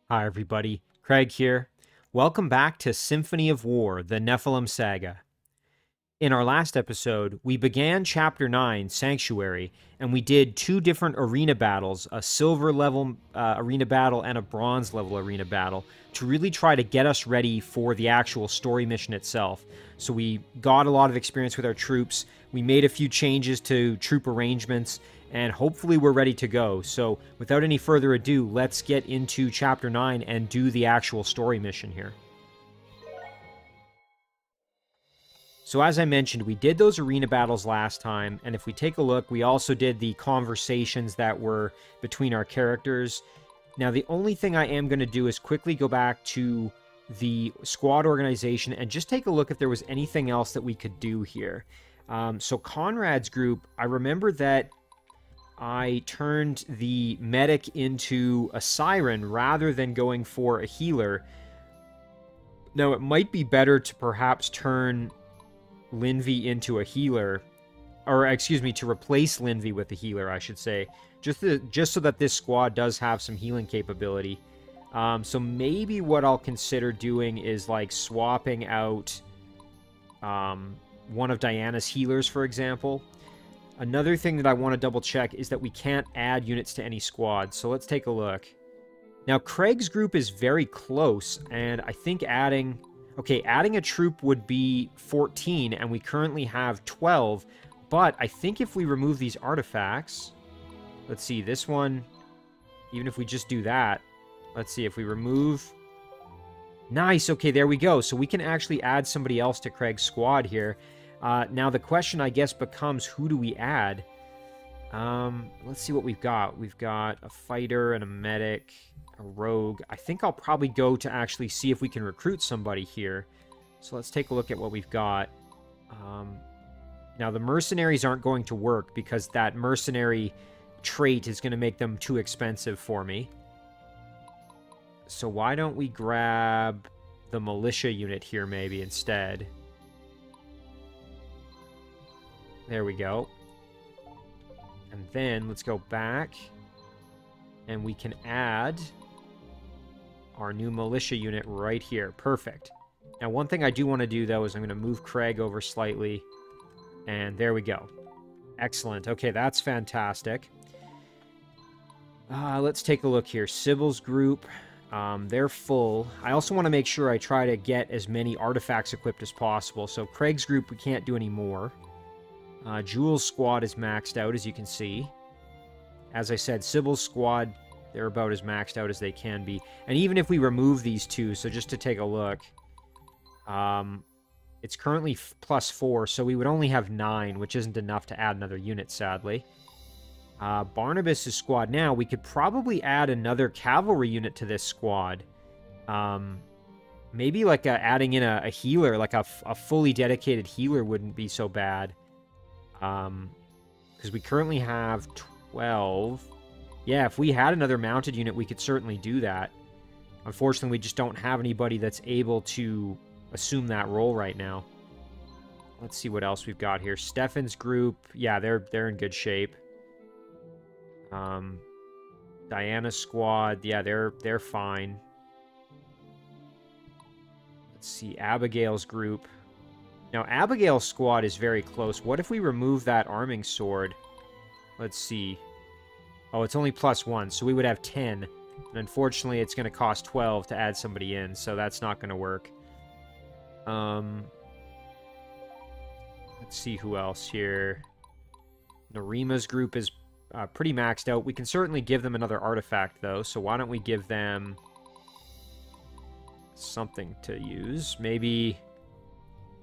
Hi everybody, Craig here. Welcome back to Symphony of War, the Nephilim Saga. In our last episode, we began Chapter 9, Sanctuary, and we did two different arena battles, a silver level arena battle and a bronze level arena battle, to really try to get us ready for the actual story mission itself. So we got a lot of experience with our troops, we made a few changes to troop arrangements, and hopefully we're ready to go. So without any further ado, let's get into Chapter 9 and do the actual story mission here. So as I mentioned, we did those arena battles last time, and if we take a look, we also did the conversations that were between our characters. Now, the only thing I am going to do is quickly go back to the squad organization and just take a look if there was anything else that we could do here. So Conrad's group, I remember that I turned the medic into a siren rather than going for a healer. Now, it might be better to perhaps turn Linvi into a healer, or excuse me, to replace Linvi with a healer, I should say, just so that this squad does have some healing capability. So maybe what I'll consider doing is like swapping out one of Diana's healers, for example. Another thing that I want to double check is that we can't add units to any squad, so let's take a look. Now, Craig's group is very close, and I think adding a troop would be 14, and we currently have 12, but I think if we remove these artifacts, let's see, this one, even if we just do that, let's see, if we remove, nice, okay, there we go, so we can actually add somebody else to Craig's squad here. Now, the question, I guess, becomes, who do we add? Let's see what we've got. We've got a fighter and a medic, a rogue. I think I'll probably go to actually see if we can recruit somebody here. So let's take a look at what we've got. Now, the mercenaries aren't going to work because that mercenary trait is going to make them too expensive for me. So why don't we grab the militia unit here maybe instead? There we go. And then let's go back and we can add our new militia unit right here. Perfect. Now, one thing I do want to do, though, is I'm going to move Craig over slightly. And there we go. Excellent. Okay, that's fantastic. Let's take a look here. Sybil's group, they're full. I also want to make sure I try to get as many artifacts equipped as possible. So Craig's group, we can't do any more. Jules' squad is maxed out, as you can see. As I said, Sybil's squad, they're about as maxed out as they can be. And even if we remove these two, so just to take a look, it's currently +4, so we would only have 9, which isn't enough to add another unit, sadly. Barnabas' squad now, we could probably add another cavalry unit to this squad. Maybe like adding in a healer, like a fully dedicated healer wouldn't be so bad. Because we currently have 12. Yeah, if we had another mounted unit, we could certainly do that. Unfortunately, we just don't have anybody that's able to assume that role right now. Let's see what else we've got here. Stefan's group, yeah, they're in good shape. Diana's squad, yeah, they're fine. Let's see, Abigail's group. Now, Abigail's squad is very close. What if we remove that arming sword? Let's see. Oh, it's only +1, so we would have 10. And unfortunately, it's going to cost 12 to add somebody in, so that's not going to work. Let's see who else here. Narima's group is pretty maxed out. We can certainly give them another artifact, though, so why don't we give them something to use? Maybe...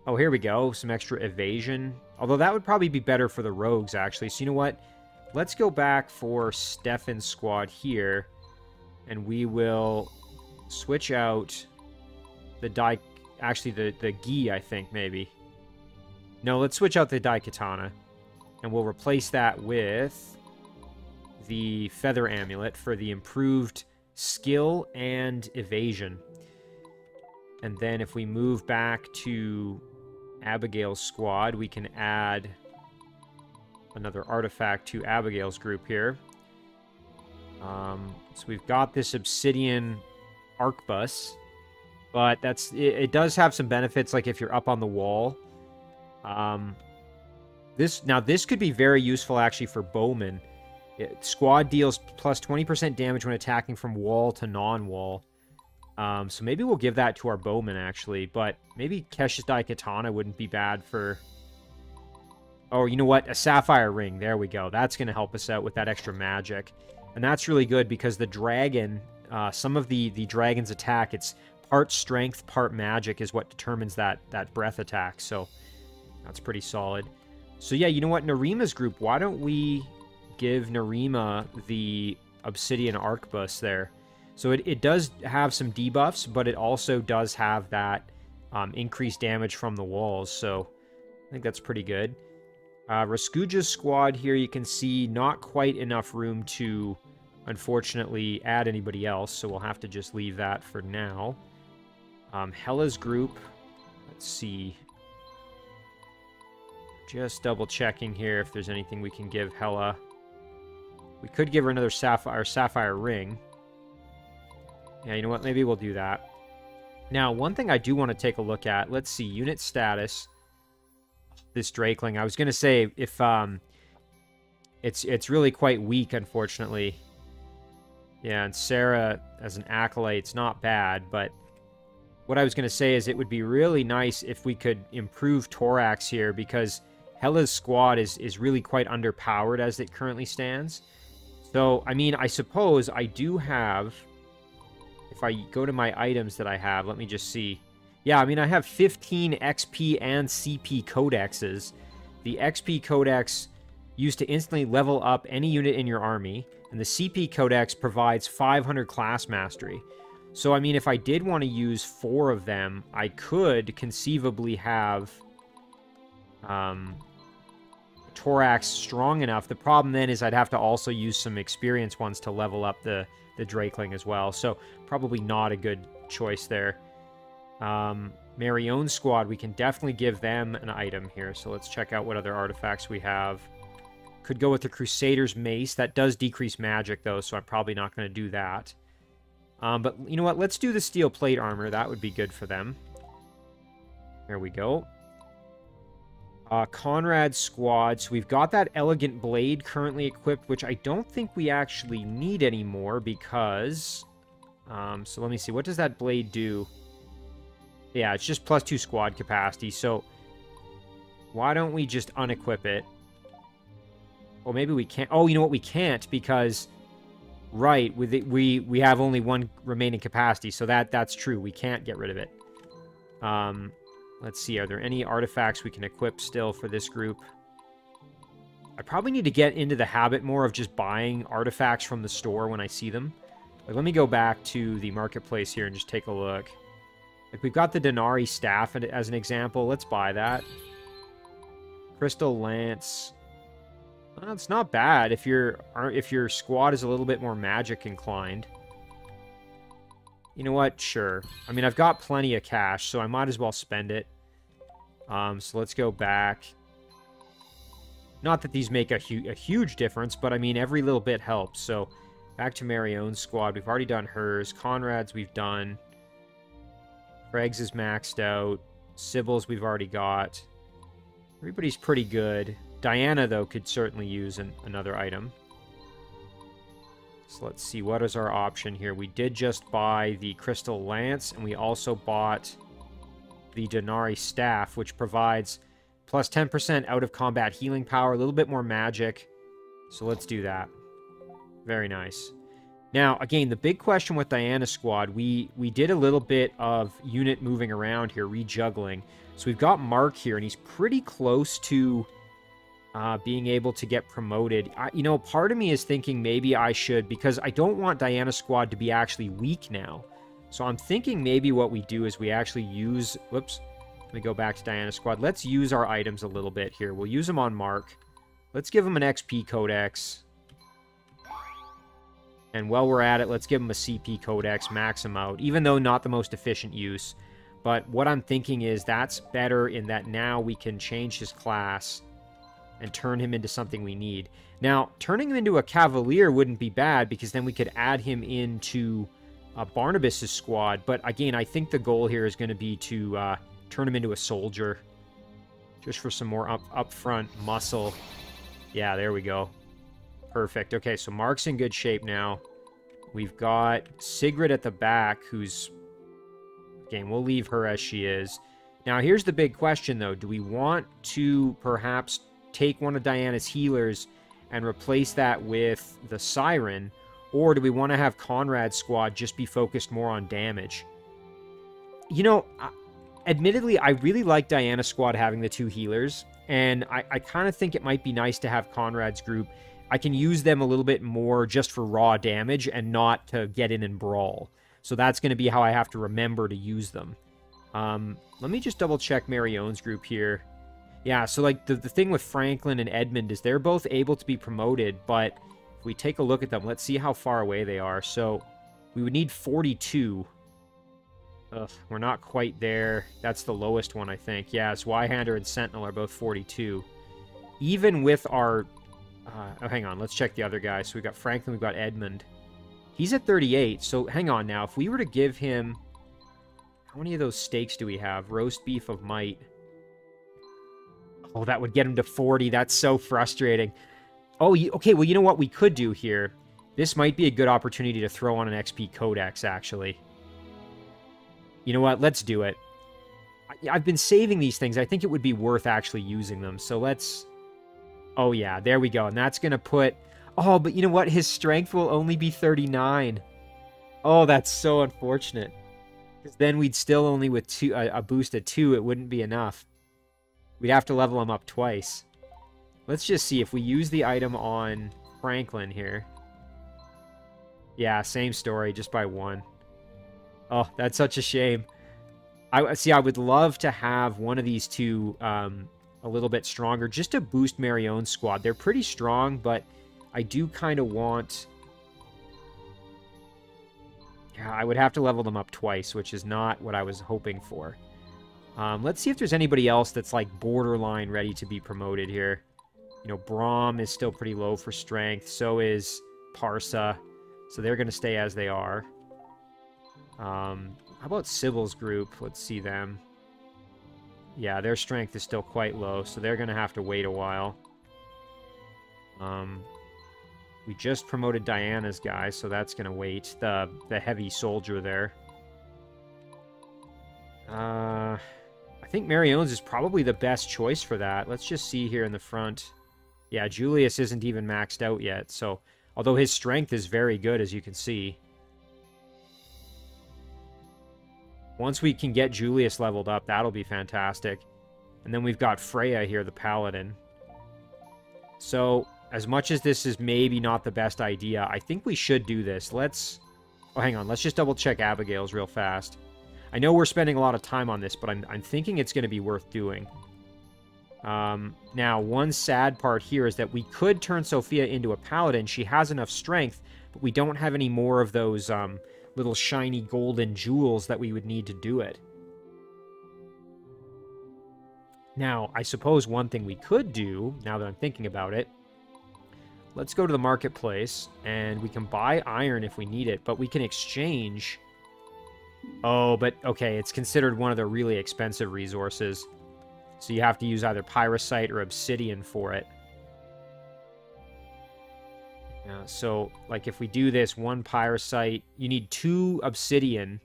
Oh, here we go. Some extra evasion. Although that would probably be better for the rogues, actually. So you know what? Let's go back for Stefan's squad here. And we will switch out the Actually, the gi, I think, maybe. No, let's switch out the Daikatana. And we'll replace that with the Feather Amulet for the improved skill and evasion. And then if we move back to Abigail's squad, we can add another artifact to Abigail's group here. So we've got this obsidian arquebus, but it does have some benefits, like if you're up on the wall. This could be very useful actually for bowmen. Squad deals plus 20% damage when attacking from wall to non-wall. So maybe we'll give that to our bowmen, actually. But maybe Kesh's Daikatana wouldn't be bad for... Oh, you know what? A Sapphire Ring. There we go. That's going to help us out with that extra magic. And that's really good because the dragon... some of the dragon's attack, it's part strength, part magic is what determines that breath attack. So that's pretty solid. So yeah, you know what? Narima's group, why don't we give Narima the Obsidian Arquebus there? So it does have some debuffs, but it also does have that increased damage from the walls. So I think that's pretty good. Raskuja's squad here, you can see not quite enough room to, unfortunately, add anybody else. So we'll have to just leave that for now. Hela's group, let's see. Just double checking here if there's anything we can give Hela. We could give her another sapphire ring. Yeah, you know what? Maybe we'll do that. Now, one thing I do want to take a look at. Let's see. Unit status. This Drakeling. I was going to say, if it's really quite weak, unfortunately. Yeah, and Sarah, as an Acolyte's not bad, but what I was going to say is it would be really nice if we could improve Thorax here, because Hela's squad is really quite underpowered as it currently stands. So, I mean, I suppose I do have... If I go to my items that I have, let me just see. Yeah, I mean, I have 15 XP and CP codexes. The XP codex used to instantly level up any unit in your army, and the CP codex provides 500 class mastery. So, I mean, if I did want to use 4 of them, I could conceivably have Thorax strong enough. The problem then is I'd have to also use some experienced ones to level up the Drakeling as well. So, probably not a good choice there. Marion's squad, we can definitely give them an item here. So, let's check out what other artifacts we have. Could go with the Crusader's Mace. That does decrease magic, though, so I'm probably not going to do that. But, you know what? Let's do the Steel Plate Armor. That would be good for them. There we go. Conrad's squad. So we've got that Elegant Blade currently equipped, which I don't think we actually need anymore because... so let me see. What does that blade do? Yeah, it's just +2 squad capacity. So why don't we just unequip it? Well, maybe we can't. Oh, you know what? We can't because... Right, with it, we have only 1 remaining capacity, so that's true. We can't get rid of it. Let's see, are there any artifacts we can equip still for this group? I probably need to get into the habit more of just buying artifacts from the store when I see them. Like, let me go back to the marketplace here and just take a look. Like, we've got the Denari Staff as an example. Let's buy that. Crystal Lance... Well, it's not bad if your squad is a little bit more magic inclined. You know what? Sure. I mean, I've got plenty of cash, so I might as well spend it. So let's go back. Not that these make a huge difference, but I mean, every little bit helps. So back to Marion's squad. We've already done hers. Conrad's we've done. Craig's is maxed out. Sybil's we've already got. Everybody's pretty good. Diana, though, could certainly use another item. So let's see, what is our option here? We did just buy the Crystal Lance, and we also bought the Denari Staff, which provides plus 10% out-of-combat healing power, a little bit more magic. So let's do that. Very nice. Now, again, the big question with Diana's squad, we did a little bit of unit moving around here, rejuggling. So we've got Mark here, and he's pretty close to... being able to get promoted. You know, part of me is thinking maybe I should, because I don't want Diana's squad to be actually weak now. So I'm thinking maybe what we do is we actually use... Whoops. Let me go back to Diana's squad. Let's use our items a little bit here. We'll use them on Mark. Let's give him an XP Codex. And while we're at it, let's give him a CP Codex, max him out. Even though not the most efficient use. But what I'm thinking is that's better in that now we can change his class... and turn him into something we need. Now, turning him into a Cavalier wouldn't be bad, because then we could add him into Barnabas's squad. But again, I think the goal here is going to be to turn him into a soldier. Just for some more upfront muscle. Yeah, there we go. Perfect. Okay, so Mark's in good shape now. We've got Sigrid at the back, who's... Again, we'll leave her as she is. Now, here's the big question, though. Do we want to perhaps take one of Diana's healers and replace that with the Siren? Or do we want to have Conrad's squad just be focused more on damage? You know... Admittedly, I really like Diana's squad having the 2 healers, and I kind of think it might be nice to have Conrad's group. I can use them a little bit more just for raw damage and not to get in and brawl. So that's going to be how I have to remember to use them. Let me just double-check Marion's group here. Yeah, so like the thing with Franklin and Edmund is they're both able to be promoted, but if we take a look at them, let's see how far away they are. So we would need 42. Ugh, we're not quite there. That's the lowest one, I think. Yeah, Zweihander and Sentinel are both 42. Even with our... oh, hang on. Let's check the other guys. So we've got Franklin, we've got Edmund. He's at 38, so hang on now. If we were to give him... How many of those steaks do we have? Roast beef of might. Oh, that would get him to 40. That's so frustrating. Oh, okay, well, you know what we could do here? This might be a good opportunity to throw on an XP Codex, actually. You know what? Let's do it. I've been saving these things. I think it would be worth actually using them. So let's... Oh, yeah. There we go. And that's going to put... Oh, but you know what? His strength will only be 39. Oh, that's so unfortunate. Because then we'd still only with a boost of 2. It wouldn't be enough. We'd have to level him up twice. Let's just see if we use the item on Franklin here. Yeah, same story, just by 1. Oh, that's such a shame. I would love to have one of these two a little bit stronger, just to boost Marion's squad. They're pretty strong, but I do kind of want... Yeah, I would have to level them up twice, which is not what I was hoping for. Let's see if there's anybody else that's like borderline ready to be promoted here. You know, Brahm is still pretty low for strength. So is Parsa. So they're going to stay as they are. How about Sybil's group? Let's see them. Yeah, their strength is still quite low, so they're going to have to wait a while. We just promoted Diana's guy, so that's going to wait. The heavy soldier there. I think Marion's is probably the best choice for that. Let's just see here in the front. Yeah, Julius isn't even maxed out yet, so... Although his strength is very good, as you can see. Once we can get Julius leveled up, that'll be fantastic. And then we've got Freya here, the Paladin. So, as much as this is maybe not the best idea, I think we should do this. Let's... Oh, hang on. Let's just double-check Abigail's real fast. I know we're spending a lot of time on this, but I'm thinking it's going to be worth doing. Now, one sad part here is that we could turn Sophia into a Paladin. She has enough strength, but we don't have any more of those little shiny golden jewels that we would need to do it. Now, I suppose one thing we could do, now that I'm thinking about it, let's go to the marketplace, and we can buy iron if we need it, but we can exchange... Oh, but, okay, it's considered one of the really expensive resources. So you have to use either pyrosite or obsidian for it. So, like, if we do this, 1 pyrosite, you need 2 obsidian.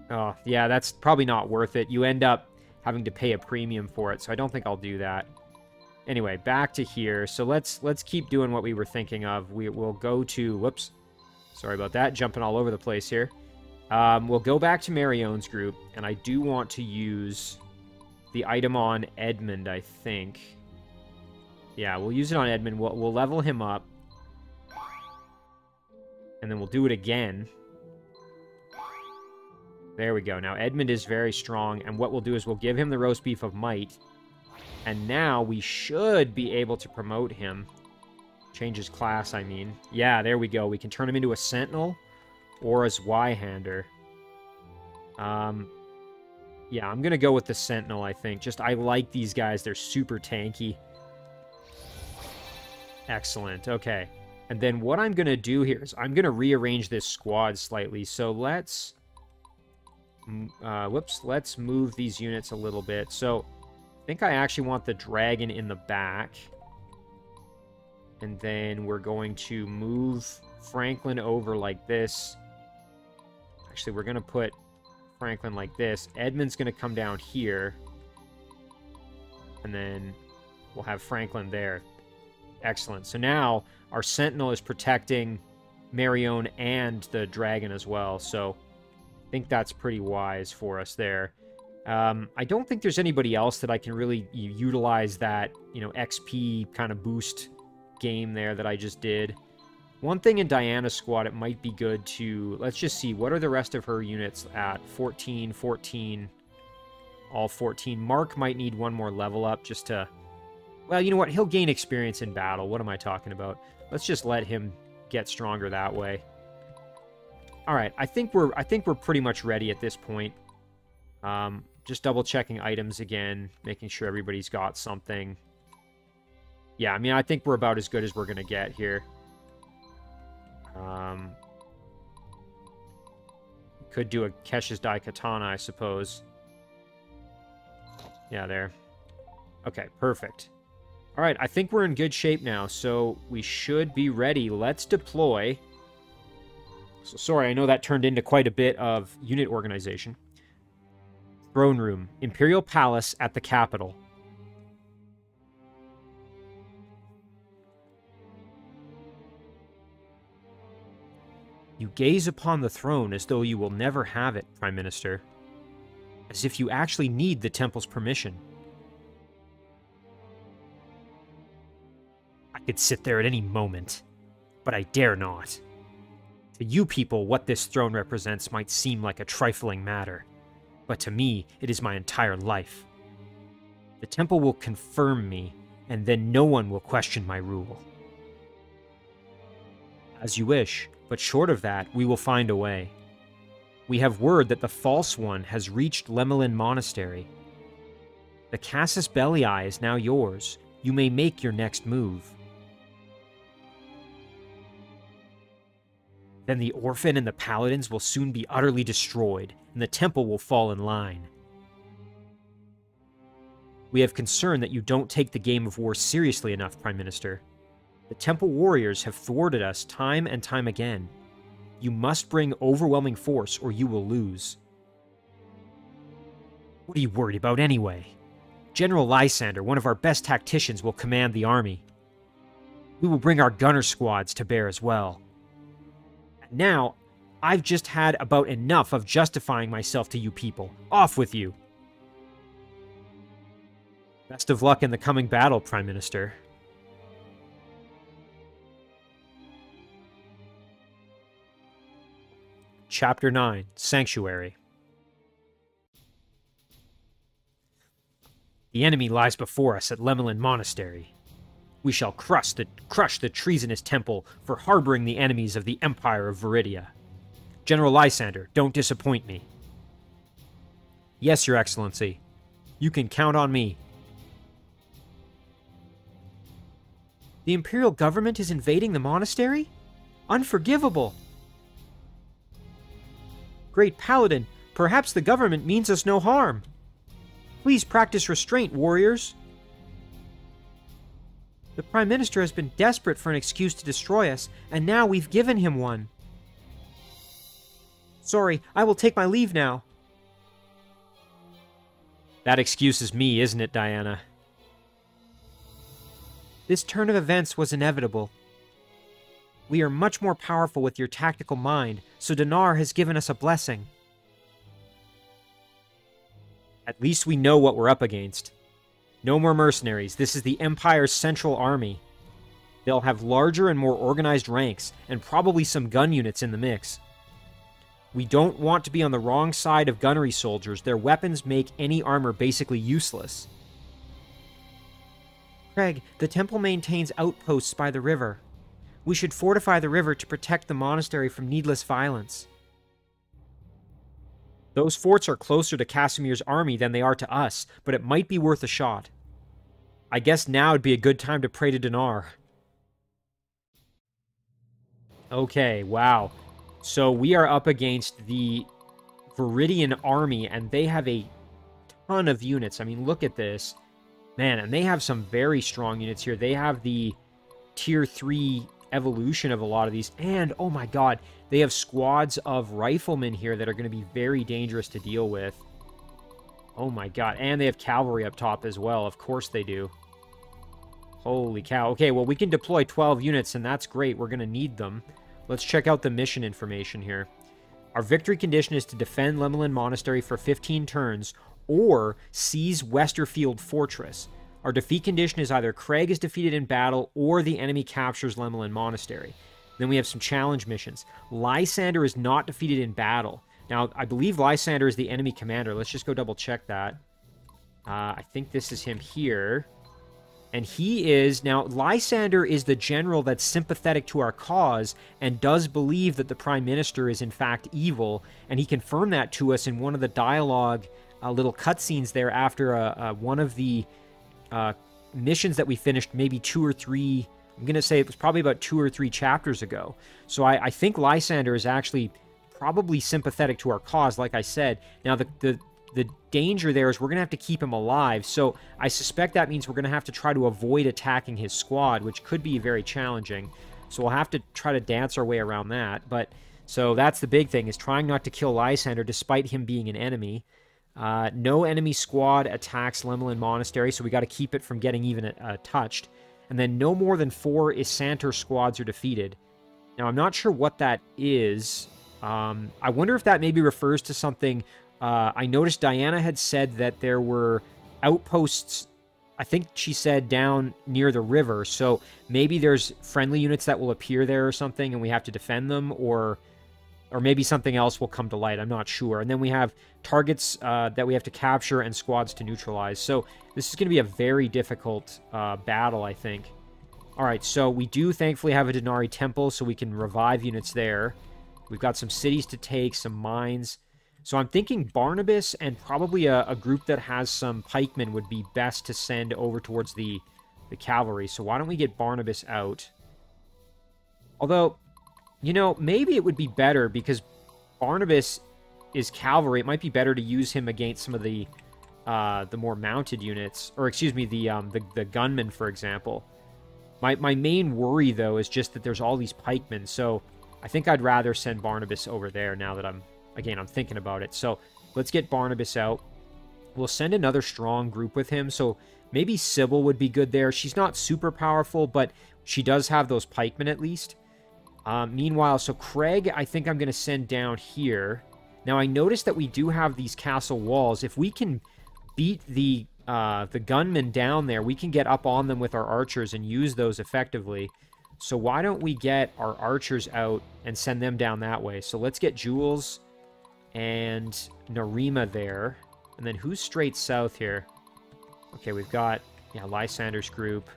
Oh, yeah, that's probably not worth it. You end up having to pay a premium for it, so I don't think I'll do that. Anyway, back to here. So let's keep doing what we were thinking of. We'll go to... Whoops. Sorry about that. Jumping all over the place here. We'll go back to Marion's group, and I do want to use the item on Edmund, I think. Yeah, we'll use it on Edmund. We'll level him up. And then we'll do it again. There we go. Now, Edmund is very strong, and what we'll do is we'll give him the roast beef of might. And now we should be able to promote him. Change his class, I mean. Yeah, there we go. We can turn him into a Sentinel or a Zweihander. Yeah, I'm going to go with the Sentinel, I think. I like these guys. They're super tanky. Excellent. Okay. And then what I'm going to do here is I'm going to rearrange this squad slightly. So let's... let's move these units a little bit. So I think I actually want the dragon in the back. And then we're going to move Franklin over like this. Actually, we're going to put Franklin like this. Edmund's going to come down here. And then we'll have Franklin there. Excellent. So now our Sentinel is protecting Marooned and the dragon as well. So I think that's pretty wise for us there. I don't think there's anybody else that I can really utilize that, you know, XP kind of boost game there that I just did. One thing in Diana's squad, it might be good to... Let's just see. What are the rest of her units at? 14, 14, all 14. Mark might need one more level up just to... Well, you know what? He'll gain experience in battle. What am I talking about? Let's just let him get stronger that way. All right. I think we're pretty much ready at this point. Just double-checking items again, making sure everybody's got something. Yeah, I mean, I think we're about as good as we're going to get here. Could do a Kesh's Dai Katana, I suppose. Yeah, there. Okay, perfect. All right, I think we're in good shape now, so we should be ready. Let's deploy. So, sorry, I know that turned into quite a bit of unit organization. Throne room. Imperial Palace at the capital. You gaze upon the throne as though you will never have it, Prime Minister. As if you actually need the temple's permission. I could sit there at any moment, but I dare not. To you people, what this throne represents might seem like a trifling matter, but to me, it is my entire life. The temple will confirm me, and then no one will question my rule. As you wish, but short of that, we will find a way. We have word that the False One has reached Lemelin Monastery. The Casus Bellii is now yours. You may make your next move. Then the Orphan and the Paladins will soon be utterly destroyed, and the temple will fall in line. We have concern that you don't take the game of war seriously enough, Prime Minister. The temple warriors have thwarted us time and time again. You must bring overwhelming force or you will lose. What are you worried about anyway? General Lysander, one of our best tacticians, will command the army. We will bring our gunner squads to bear as well. And now, I've just had about enough of justifying myself to you people. Off with you! Best of luck in the coming battle, Prime Minister. Chapter 9, Sanctuary. The enemy lies before us at Lemelin Monastery. We shall crush the treasonous temple for harboring the enemies of the Empire of Veridia. General Lysander, don't disappoint me. Yes, Your Excellency. You can count on me. The Imperial government is invading the monastery? Unforgivable! Great Paladin, perhaps the government means us no harm. Please practice restraint, warriors. The Prime Minister has been desperate for an excuse to destroy us, and now we've given him one. Sorry, I will take my leave now. That excuse is me, isn't it, Diana? This turn of events was inevitable. We are much more powerful with your tactical mind, so Dinar has given us a blessing. At least we know what we're up against. No more mercenaries. This is the Empire's central army. They'll have larger and more organized ranks, and probably some gun units in the mix. We don't want to be on the wrong side of gunnery soldiers. Their weapons make any armor basically useless. Craig, the temple maintains outposts by the river. We should fortify the river to protect the monastery from needless violence. Those forts are closer to Casimir's army than they are to us, but it might be worth a shot. I guess now would be a good time to pray to Dinar. Okay, wow. So we are up against the Veridian Army, and they have a ton of units. I mean, look at this. Man, and they have some very strong units here. They have the tier 3 evolution of a lot of these. And, oh my god, they have squads of riflemen here that are going to be very dangerous to deal with. Oh my god. And they have cavalry up top as well. Of course they do. Holy cow. Okay, well, we can deploy 12 units, and that's great. We're going to need them. Let's check out the mission information here. Our victory condition is to defend Lemelin Monastery for 15 turns, or seize Westerfield Fortress. Our defeat condition is either Craig is defeated in battle, or the enemy captures Lemelin Monastery. Then we have some challenge missions. Lysander is not defeated in battle. Now, I believe Lysander is the enemy commander. Let's just go double check that. I think this is him here. And he is... Now, Lysander is the general that's sympathetic to our cause and does believe that the Prime Minister is in fact evil. And he confirmed that to us in one of the dialogue little cutscenes there after one of the missions that we finished maybe 2 or 3... I'm going to say it was probably about 2 or 3 chapters ago. So I think Lysander is actually probably sympathetic to our cause, like I said. Now, the danger there is we're going to have to keep him alive, so I suspect that means we're going to have to try to avoid attacking his squad, which could be very challenging. So we'll have to try to dance our way around that. But so that's the big thing, is trying not to kill Lysander despite him being an enemy. No enemy squad attacks Lemelin Monastery, so we got to keep it from getting even touched. And then no more than 4 Isanter squads are defeated. Now, I'm not sure what that is. I wonder if that maybe refers to something... I noticed Diana had said that there were outposts, I think she said, down near the river. So maybe there's friendly units that will appear there or something, and we have to defend them, or maybe something else will come to light. I'm not sure. And then we have targets that we have to capture and squads to neutralize. So this is going to be a very difficult battle, I think. All right, so we do thankfully have a Denari Temple, so we can revive units there. We've got some cities to take, some mines. So I'm thinking Barnabas and probably a group that has some pikemen would be best to send over towards the cavalry. So why don't we get Barnabas out? Although, you know, maybe it would be better because Barnabas is cavalry. It might be better to use him against some of the more mounted units. Or, excuse me, the gunmen, for example. My main worry, though, is just that there's all these pikemen. So I think I'd rather send Barnabas over there now that I'm thinking about it. So let's get Barnabas out. We'll send another strong group with him. So maybe Sybil would be good there. She's not super powerful, but she does have those pikemen at least. Meanwhile, so Craig, I think I'm going to send down here. Now, I noticed that we do have these castle walls. If we can beat the gunmen down there, we can get up on them with our archers and use those effectively. So why don't we get our archers out and send them down that way? So let's get Jules and Narima there. And then who's straight south here? Okay, we've got, yeah, Lysander's group.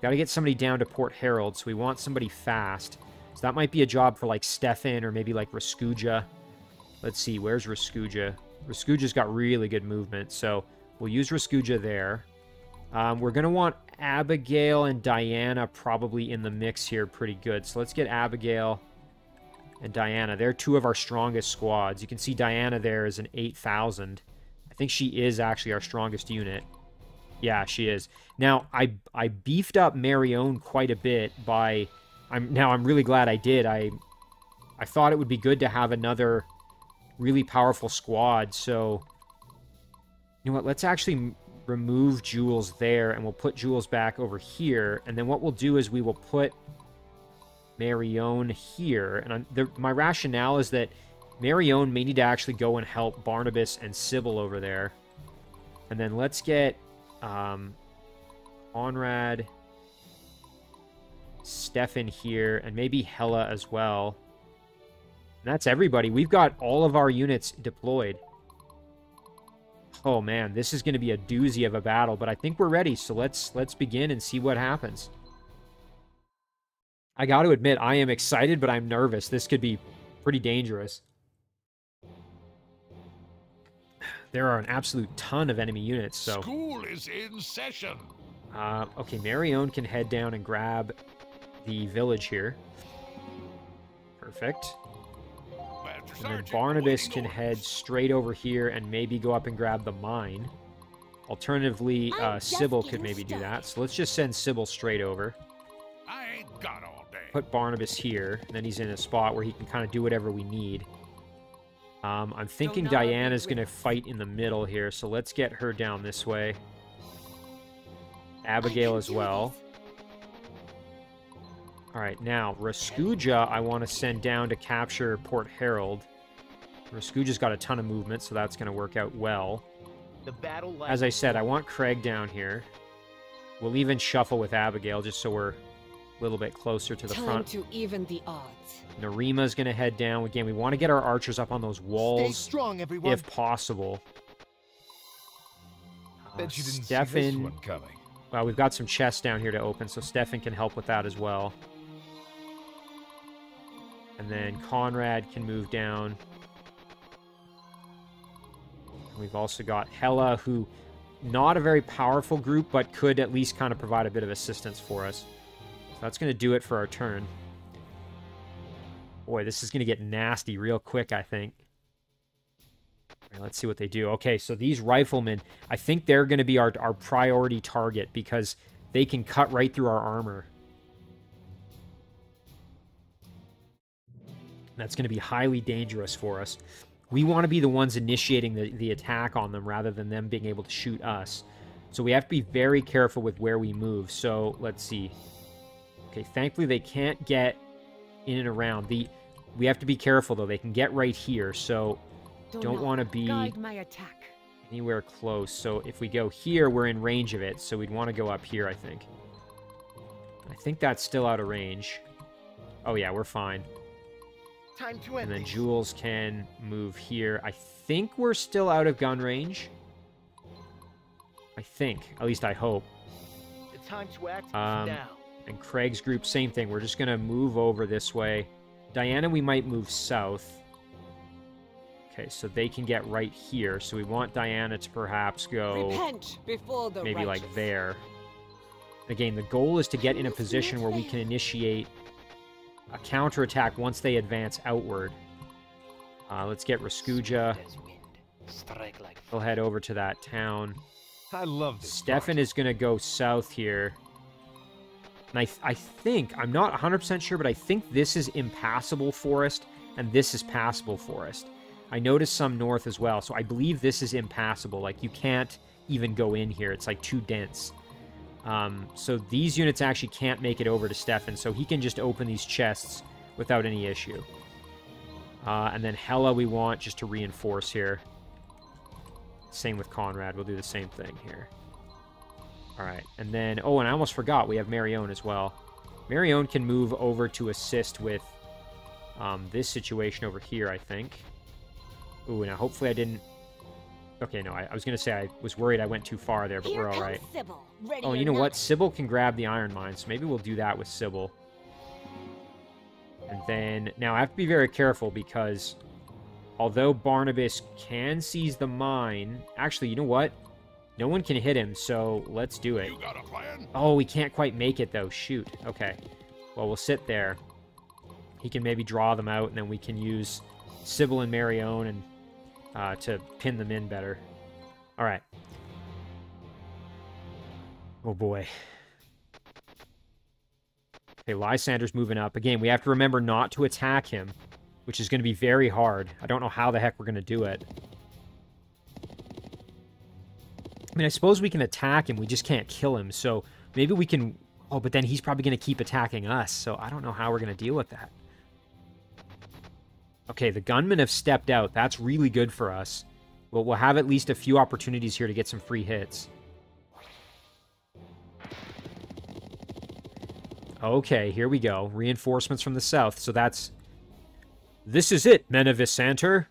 Got to get somebody down to Port Herald, so we want somebody fast. So that might be a job for, like, Stefan or maybe, like, Raskuja. Let's see, where's Raskuja? Raskuja's got really good movement, so we'll use Raskuja there. We're going to want Abigail and Diana probably in the mix here pretty good. So let's get Abigail and Diana. They're 2 of our strongest squads. You can see Diana there is an 8,000. I think she is actually our strongest unit. Yeah, she is. Now, I beefed up Marooned quite a bit by... I'm really glad I did. I thought it would be good to have another really powerful squad. So, you know what? Let's actually remove Jules there, and we'll put Jules back over here. And then what we'll do is we will put Marooned here. And my rationale is that Marooned may need to actually go and help Barnabas and Sybil over there. And then let's get Conrad, Stefan here, and maybe Hella as well. And that's everybody. We've got all of our units deployed. Oh man, this is going to be a doozy of a battle, but I think we're ready. So let's begin and see what happens. I got to admit, I am excited, but I'm nervous. This could be pretty dangerous. There are an absolute ton of enemy units, so... School is in session. Okay, Marooned can head down and grab the village here. Perfect. Master And then Sergeant, Barnabas awaiting can orders. head straight over here and maybe go up and grab the mine. Alternatively, I'm just Sybil could getting maybe do that. started. So let's just send Sybil straight over. I ain't got all day. Put Barnabas here, and then he's in a spot where he can kind of do whatever we need. I'm thinking Don't know what Diana's they going to fight in the middle here, so let's get her down this way. Abigail as well. Alright, now, Raskuja I want to send down to capture Port Herald. Raskuja's got a ton of movement, so that's going to work out well. The battle line As I said, I want Craig down here. We'll even shuffle with Abigail, just so we're a little bit closer to the Time front. to even the odds. Narima's going to head down. Again, we want to get our archers up on those Stay walls, strong, everyone. if possible. Bet you didn't see this Stefan... one coming. Well, we've got some chests down here to open, so Stefan can help with that as well. And then Conrad can move down. And we've also got Hela, who, not a very powerful group, but could at least kind of provide a bit of assistance for us. So that's going to do it for our turn. Boy, this is going to get nasty real quick, I think. All right, let's see what they do. Okay, so these riflemen, I think they're going to be our priority target because they can cut right through our armor. That's going to be highly dangerous for us. We want to be the ones initiating the attack on them rather than them being able to shoot us. So we have to be very careful with where we move. So let's see. Okay, thankfully they can't get in and around. We have to be careful, though. They can get right here, so don't want to be Guide my attack. anywhere close. So if we go here, we're in range of it, so we'd want to go up here, I think. I think that's still out of range. Oh, yeah, we're fine. Time to end And then this. Jules can move here. I think we're still out of gun range. I think. At least I hope. The time to act is Um, now. And Craig's group, same thing. We're just going to move over this way. Diana, we might move south. Okay, so they can get right here. So we want Diana to perhaps go Repent before the maybe righteous. like there. Again, the goal is to get in a position where we can initiate a counterattack once they advance outward. Let's get Raskuja. We'll head over to that town. I love this. Stefan is going to go south here. And I think, I'm not 100% sure, but I think this is impassable forest, and this is passable forest. I noticed some north as well, so I believe this is impassable. Like, you can't even go in here. It's, like, too dense. So these units actually can't make it over to Stefan, so he can just open these chests without any issue. And then Hela we want just to reinforce here. Same with Conrad. We'll do the same thing here. Alright, and then... Oh, and I almost forgot. We have Marion as well. Marion can move over to assist with this situation over here, I think. Ooh, now hopefully I didn't... Okay, no, I was going to say I was worried I went too far there, but Here we're comes alright. Sybil, ready Oh, or you know not. what? Sybil can grab the iron mine, so maybe we'll do that with Sybil. And then... Now, I have to be very careful because... Although Barnabas can seize the mine... Actually, you know what? No one can hit him, so let's do it. You got a plan? Oh, we can't quite make it, though. Shoot. Okay. Well, we'll sit there. He can maybe draw them out, and then we can use Sybil and Marion and to pin them in better. All right. Oh, boy. Okay, Lysander's moving up. Again, we have to remember not to attack him, which is going to be very hard. I don't know how the heck we're going to do it. I mean, I suppose we can attack him. We just can't kill him. So maybe we can... Oh, but then he's probably going to keep attacking us. So I don't know how we're going to deal with that. Okay, the gunmen have stepped out. That's really good for us. Well, we'll have at least a few opportunities here to get some free hits. Okay, here we go. Reinforcements from the south. So that's... This is it, men of Isanter.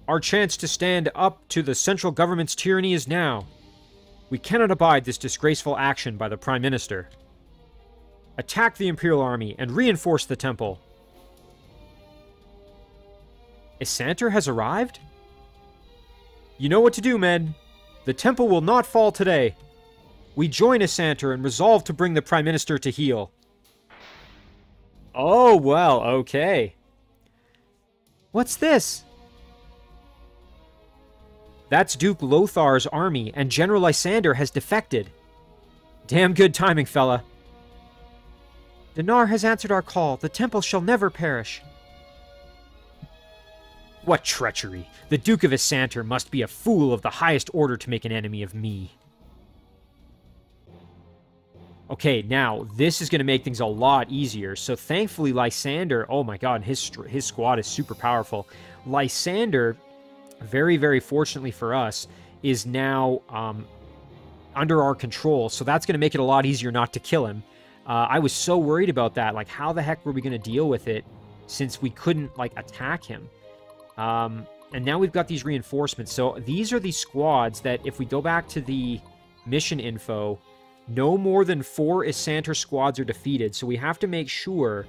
Our chance to stand up to the central government's tyranny is now. We cannot abide this disgraceful action by the Prime Minister. Attack the Imperial Army and reinforce the temple. Isanter has arrived? You know what to do, men. The temple will not fall today. We join Isanter and resolve to bring the Prime Minister to heel. Oh, well, okay. What's this? That's Duke Lothar's army, and General Lysander has defected. Damn good timing, fella. Dinar has answered our call. The temple shall never perish. What treachery! The Duke of Isanter must be a fool of the highest order to make an enemy of me. Okay, now, this is going to make things a lot easier. So, thankfully, Lysander... Oh, my God, his squad is super powerful. Lysander, very, very fortunately for us, is now under our control. So, that's going to make it a lot easier not to kill him. I was so worried about that. Like, how the heck were we going to deal with it since we couldn't, like, attack him? And now we've got these reinforcements. So, these are the squads that, if we go back to the mission info... No more than 4 Isanter squads are defeated, so we have to make sure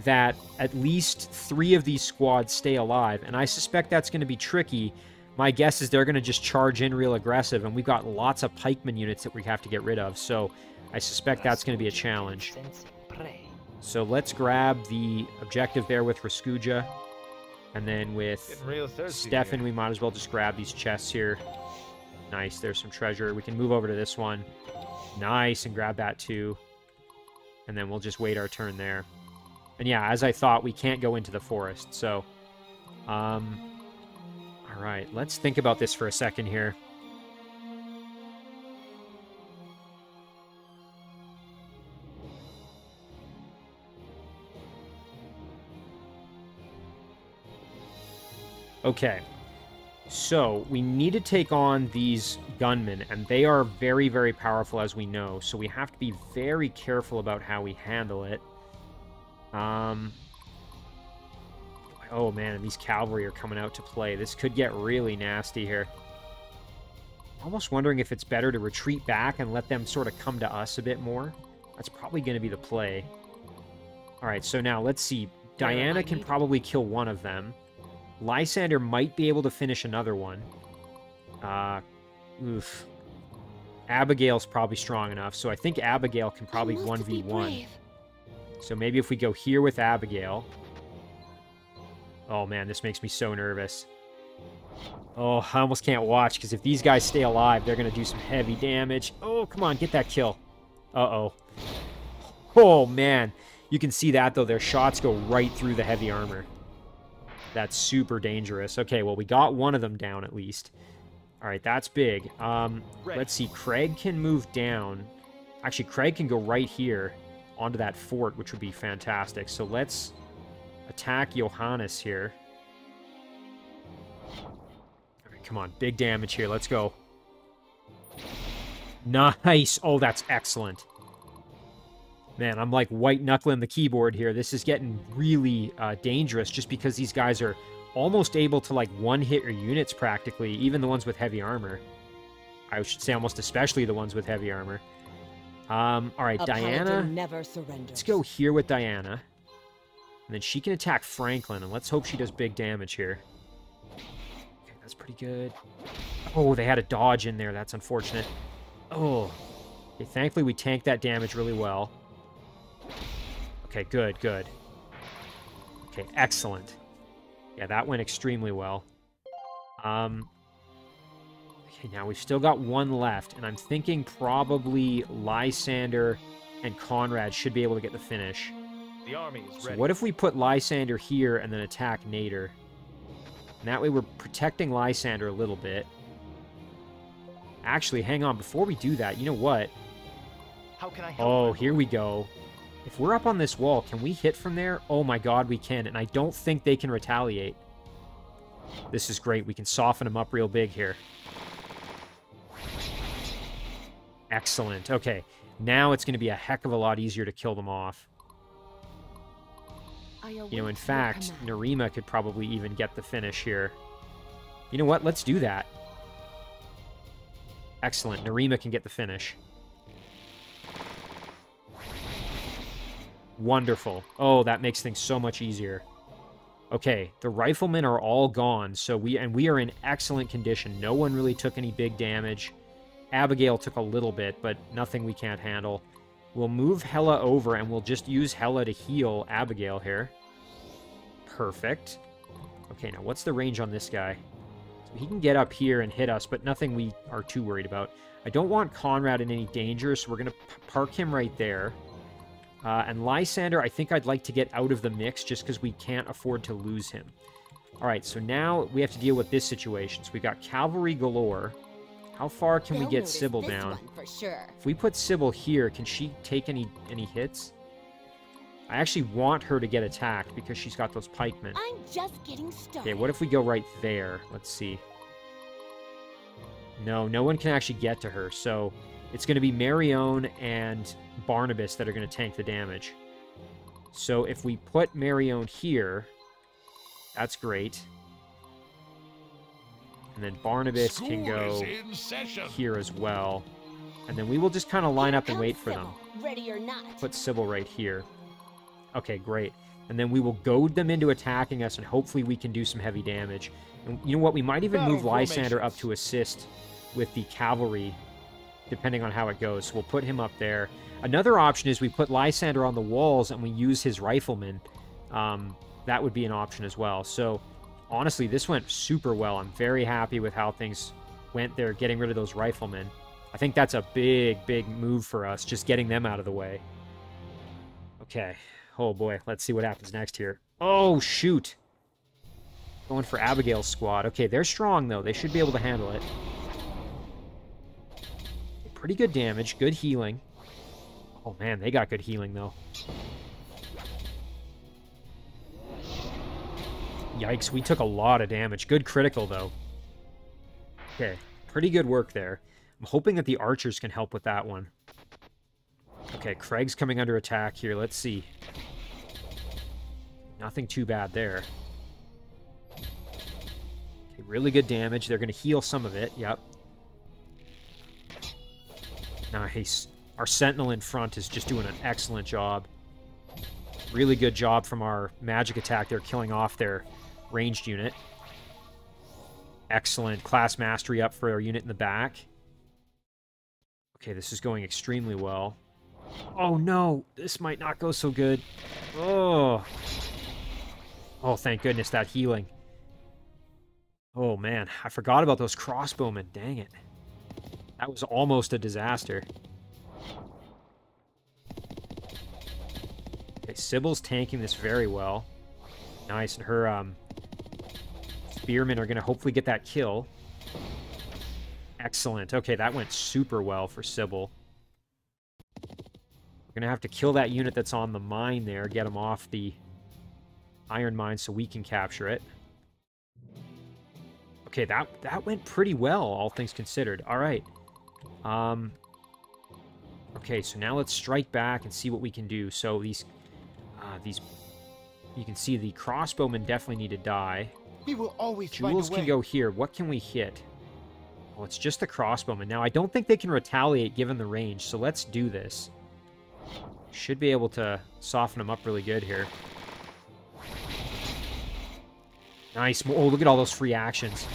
that at least 3 of these squads stay alive, and I suspect that's going to be tricky. My guess is they're going to just charge in real aggressive, and we've got lots of pikeman units that we have to get rid of, so I suspect that's going to be a challenge. So let's grab the objective there with Raskuja, and then with Stefan, we might as well just grab these chests here. Nice, there's some treasure. We can move over to this one. Nice, and grab that too. And then we'll just wait our turn there. And yeah, as I thought, we can't go into the forest, so... Alright, let's think about this for a second here. Okay. So, we need to take on these gunmen, and they are very, very powerful, as we know, so we have to be very careful about how we handle it. Oh man, and these cavalry are coming out to play. This could get really nasty here. Almost wondering if it's better to retreat back and let them sort of come to us a bit more. That's probably going to be the play. Alright, so now, let's see. Diana can probably kill one of them. Lysander might be able to finish another one. Oof. Abigail's probably strong enough, so I think Abigail can probably 1v1. So maybe if we go here with Abigail... Oh man, this makes me so nervous. Oh, I almost can't watch, because if these guys stay alive, they're going to do some heavy damage. Oh, come on, get that kill. Uh-oh. Oh, man. You can see that, though. Their shots go right through the heavy armor. That's super dangerous. Okay, well, we got one of them down, at least. All right, that's big. Let's see. Craig can move down. Actually, Craig can go right here onto that fort, which would be fantastic. So let's attack Johannes here. All right, come on. Big damage here. Let's go. Nice. Oh, that's excellent. Man, I'm like white-knuckling the keyboard here. This is getting really dangerous just because these guys are almost able to, like, one-hit your units practically, even the ones with heavy armor. I should say almost especially the ones with heavy armor. All right, Diana. Never surrenders. Let's go here with Diana. And then she can attack Franklin, and let's hope she does big damage here. Okay, that's pretty good. Oh, they had a dodge in there. That's unfortunate. Oh. Okay, thankfully we tanked that damage really well. Okay, good, good. Okay, excellent. Yeah, that went extremely well. Okay, now we've still got one left, and I'm thinking probably Lysander and Conrad should be able to get the finish. The army is ready. So what if we put Lysander here and then attack Nader? And that way we're protecting Lysander a little bit. Actually, hang on, before we do that, you know what? How can I help? Oh, here we go. If we're up on this wall, can we hit from there? Oh my god, we can, and I don't think they can retaliate. This is great. We can soften them up real big here. Excellent. Okay, now it's going to be a heck of a lot easier to kill them off. You know, in fact, Narima could probably even get the finish here. You know what? Let's do that. Excellent. Narima can get the finish. Wonderful. Oh, that makes things so much easier. Okay, the riflemen are all gone, so we are in excellent condition. No one really took any big damage. Abigail took a little bit, but nothing we can't handle. We'll move Hela over, and we'll just use Hela to heal Abigail here. Perfect. Okay, now what's the range on this guy? So he can get up here and hit us, but nothing we are too worried about. I don't want Conrad in any danger, so we're going to park him right there. And Lysander, I think I'd like to get out of the mix just because we can't afford to lose him. All right, so now we have to deal with this situation. So we've got cavalry galore. How far can we get Sybil down? For sure. If we put Sybil here, can she take any hits? I actually want her to get attacked because she's got those pikemen. I'm just getting started. Okay, what if we go right there? Let's see. No one can actually get to her, so it's going to be Marion and Barnabas that are going to tank the damage. So if we put Marion here, that's great. And then Barnabas can go here as well. And then we will just kind of line up and wait for them. Ready or not. Put Sybil right here. Okay, great. And then we will goad them into attacking us, and hopefully we can do some heavy damage. And you know what? We might even move Lysander up to assist with the cavalry, depending on how it goes. So we'll put him up there. Another option is we put Lysander on the walls and we use his riflemen. That would be an option as well. So honestly, this went super well. I'm very happy with how things went there, getting rid of those riflemen. I think that's a big move for us, just getting them out of the way. Okay. Oh boy, let's see what happens next here. Oh, shoot. Going for Abigail's squad. Okay, they're strong, though. They should be able to handle it. Pretty good damage, good healing. Oh man, they got good healing, though. Yikes, we took a lot of damage. Good critical, though. Okay, pretty good work there. I'm hoping that the archers can help with that one. Okay, Craig's coming under attack here. Let's see. Nothing too bad there. Okay, really good damage. They're going to heal some of it. Yep. Nice. Our sentinel in front is just doing an excellent job. Really good job from our magic attack. They're killing off their ranged unit. Excellent. Class mastery up for our unit in the back. Okay, this is going extremely well. Oh no, this might not go so good. Oh, thank goodness, that healing. Oh man, I forgot about those crossbowmen. Dang it. That was almost a disaster. Okay, Sybil's tanking this very well. Nice, and her spearmen are going to hopefully get that kill. Excellent. Okay, that went super well for Sybil. We're going to have to kill that unit that's on the mine there, get them off the iron mine so we can capture it. Okay, that went pretty well, all things considered. All right. Okay, so now let's strike back and see what we can do. So these, you can see the crossbowmen definitely need to die. We will always Jules can go here. What can we hit? Oh, it's just the crossbowmen. Now, I don't think they can retaliate given the range, so let's do this. Should be able to soften them up really good here. Nice. Oh, look at all those free actions.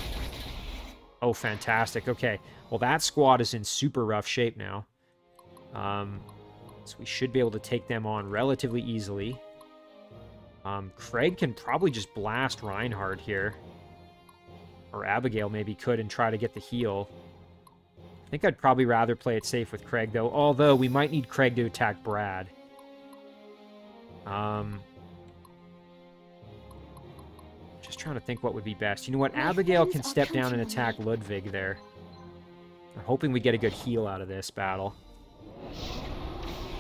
Oh, fantastic. Okay. Well, that squad is in super rough shape now. So we should be able to take them on relatively easily. Craig can probably just blast Reinhard here. Or Abigail maybe could and try to get the heal. I think I'd probably rather play it safe with Craig, though. Although, we might need Craig to attack Brad. Just trying to think what would be best. You know what? Abigail can step down and attack Ludwig there. I'm hoping we get a good heal out of this battle.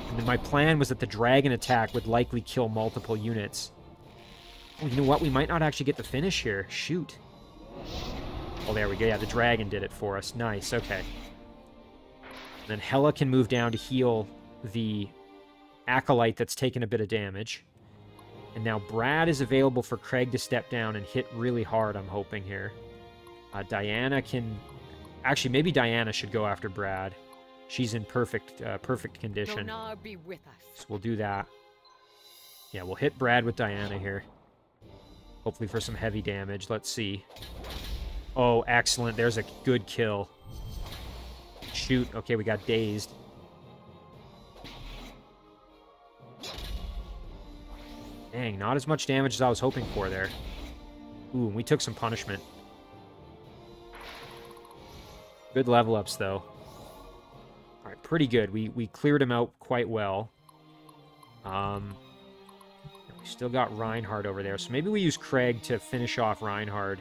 And then my plan was that the dragon attack would likely kill multiple units. Oh, you know what? We might not actually get the finish here. Shoot. Oh, there we go. Yeah, the dragon did it for us. Nice. Okay. And then Hela can move down to heal the acolyte that's taken a bit of damage. And now Brad is available for Craig to step down and hit really hard, I'm hoping here. Diana can... Actually, maybe Diana should go after Brad. She's in perfect condition. Donar be with us. So we'll do that. Yeah, we'll hit Brad with Diana here. Hopefully for some heavy damage. Let's see. Oh, excellent. There's a good kill. Shoot. Okay, we got dazed. Dang, not as much damage as I was hoping for there. Ooh, and we took some punishment. Good level ups, though. Alright, pretty good. We cleared him out quite well. We still got Reinhardt over there, so maybe we use Craig to finish off Reinhardt.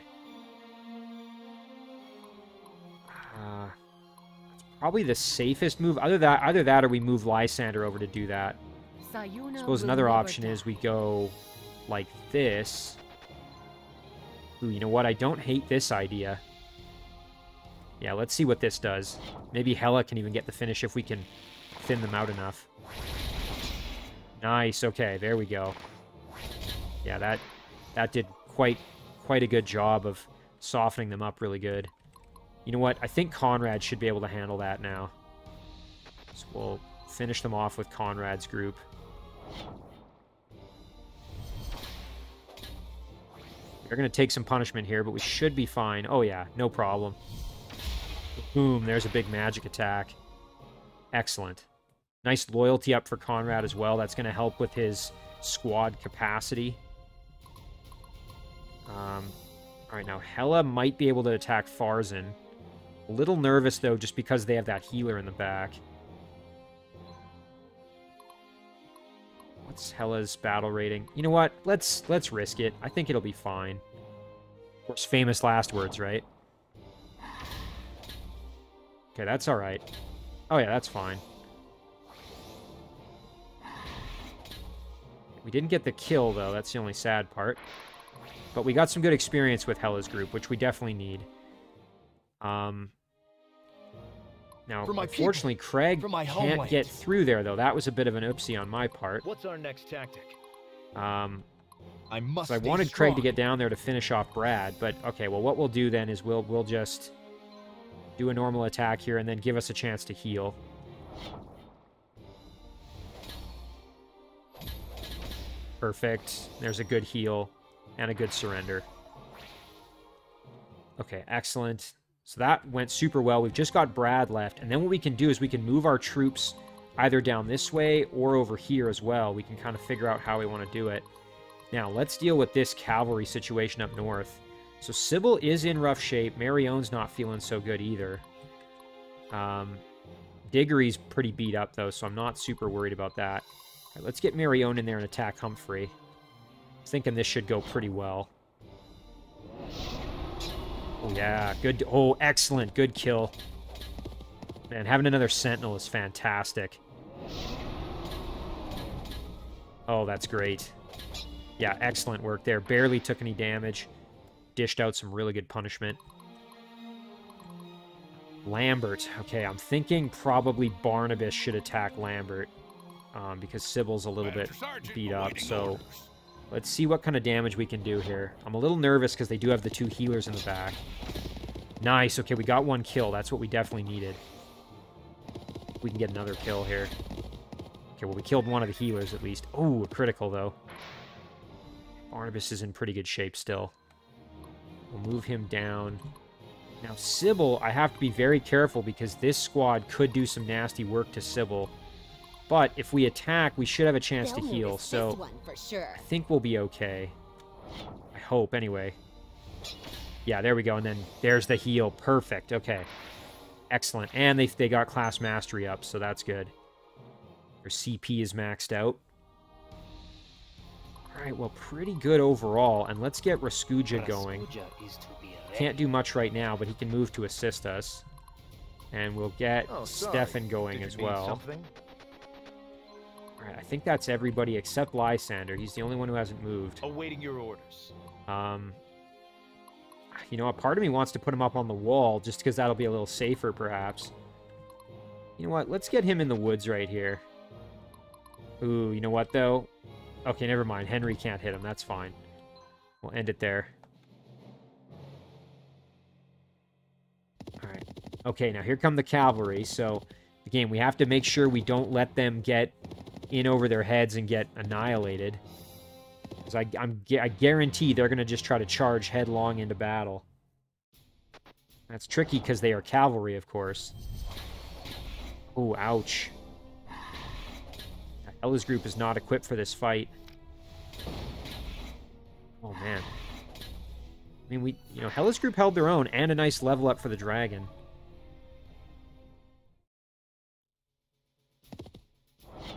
That's probably the safest move. Either that or we move Lysander over to do that. I suppose another option is we go like this. Ooh, you know what? I don't hate this idea. Yeah, let's see what this does. Maybe Hela can even get the finish if we can thin them out enough. Nice, okay, there we go. Yeah, that did quite a good job of softening them up really good. You know what? I think Conrad should be able to handle that now. So we'll finish them off with Conrad's group. We're going to take some punishment here, but we should be fine. Oh yeah, no problem. Boom, there's a big magic attack. Excellent. Nice loyalty up for Conrad as well. That's going to help with his squad capacity. Alright, now Hela might be able to attack Farzin. A little nervous, though, just because they have that healer in the back. What's Hela's battle rating? You know what? Let's risk it. I think it'll be fine. Of course, famous last words, right? Okay, that's alright. Oh yeah, that's fine. We didn't get the kill, though. That's the only sad part. But we got some good experience with Hela's group, which we definitely need. Now, unfortunately, Craig can't get through there, though. That was a bit of an oopsie on my part. What's our next tactic? So I wanted Craig to get down there to finish off Brad, but okay, well, what we'll do then is we'll just do a normal attack here and then give us a chance to heal. Perfect. There's a good heal and a good surrender. Okay, excellent. So that went super well. We've just got Brad left, and then what we can do is we can move our troops either down this way or over here as well. We can kind of figure out how we want to do it. Now, let's deal with this cavalry situation up north. So Sybil is in rough shape. Marion's not feeling so good either. Diggory's pretty beat up, though, so I'm not super worried about that. All right, let's get Marion in there and attack Humphrey. I'm thinking this should go pretty well. Oh, yeah, good. Oh, excellent. Good kill. Man, having another Sentinel is fantastic. Oh, that's great. Yeah, excellent work there. Barely took any damage. Dished out some really good punishment. Lambert. Okay, I'm thinking probably Barnabas should attack Lambert. Because Sybil's a little bit beat up, so let's see what kind of damage we can do here. I'm a little nervous because they do have the two healers in the back. Nice. Okay, we got one kill. That's what we definitely needed. We can get another kill here. Okay, well, we killed one of the healers at least. Oh, a critical, though. Barnabas is in pretty good shape still. We'll move him down. Now, Sybil, I have to be very careful because this squad could do some nasty work to Sybil. But if we attack, we should have a chance to heal, so I think we'll be okay. I hope, anyway. Yeah, there we go, and then there's the heal. Perfect, okay. Excellent, and they got class mastery up, so that's good. Their CP is maxed out. Alright, well, pretty good overall, and let's get Raskuja going. Can't do much right now, but he can move to assist us. And we'll get Stefan going as well. Alright, I think that's everybody except Lysander. He's the only one who hasn't moved. Awaiting your orders. You know, a part of me wants to put him up on the wall, just because that'll be a little safer, perhaps. You know what? Let's get him in the woods right here. Ooh, you know what, though? Okay, never mind. Henry can't hit him. That's fine. We'll end it there. Alright. Okay, now here come the cavalry. So, again, we have to make sure we don't let them get in over their heads and get annihilated. Because I guarantee they're going to just try to charge headlong into battle. That's tricky because they are cavalry, of course. Ooh, ouch. Ella's group is not equipped for this fight. I mean, Hella's group held their own, and a nice level up for the dragon.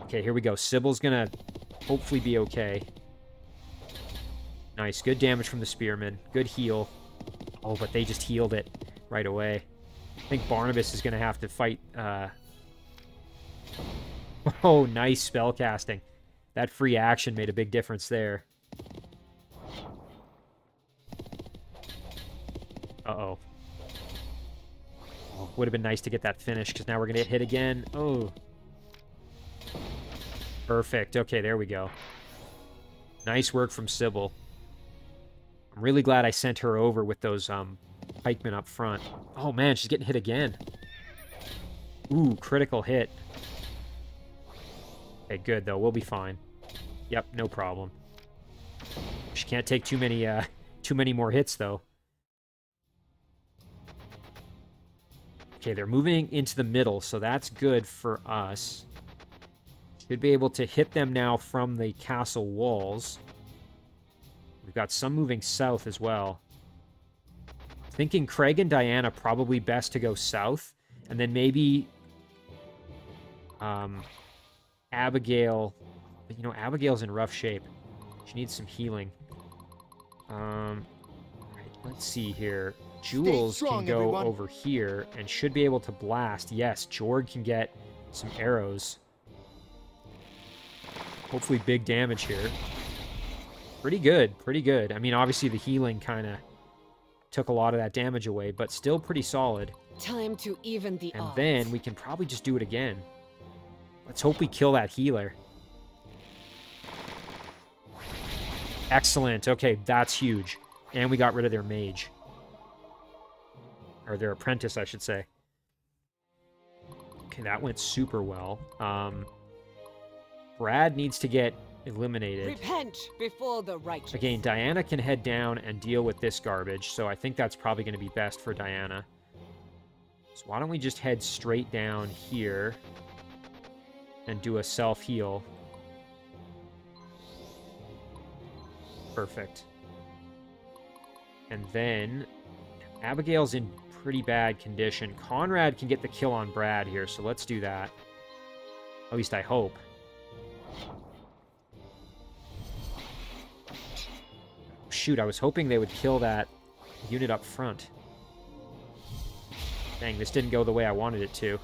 Okay, here we go. Sybil's gonna hopefully be okay. Nice, good damage from the spearman. Good heal. Oh, but they just healed it right away. I think Barnabas is gonna have to fight, Oh, nice spell casting. That free action made a big difference there. Uh-oh. Oh, would have been nice to get that finish, because now we're going to get hit again. Oh. Perfect. Okay, there we go. Nice work from Sybil. I'm really glad I sent her over with those pikemen up front. Oh, man, she's getting hit again. Ooh, critical hit. Okay, good, though. We'll be fine. Yep, no problem. She can't take too many more hits, though. Okay, they're moving into the middle, so that's good for us. Should be able to hit them now from the castle walls. We've got some moving south as well. Thinking Craig and Diana probably best to go south, and then maybe Abigail. You know, Abigail's in rough shape. She needs some healing. Right, let's see here. Jules can go over here and should be able to blast. Yes, Jorg can get some arrows. Hopefully big damage here. Pretty good, pretty good. I mean, obviously the healing kind of took a lot of that damage away, but still pretty solid. Time to even the odds. And then we can probably just do it again. Let's hope we kill that healer. Excellent. Okay, that's huge. And we got rid of their mage. Or their apprentice, I should say. Okay, that went super well. Brad needs to get eliminated. Repent before the righteous. Again, Diana can head down and deal with this garbage, so I think that's probably going to be best for Diana. So why don't we just head straight down here and do a self-heal. Perfect. And then Abigail's in pretty bad condition. Conrad can get the kill on Brad here, so let's do that. At least I hope. Shoot, I was hoping they would kill that unit up front. Dang, this didn't go the way I wanted it to.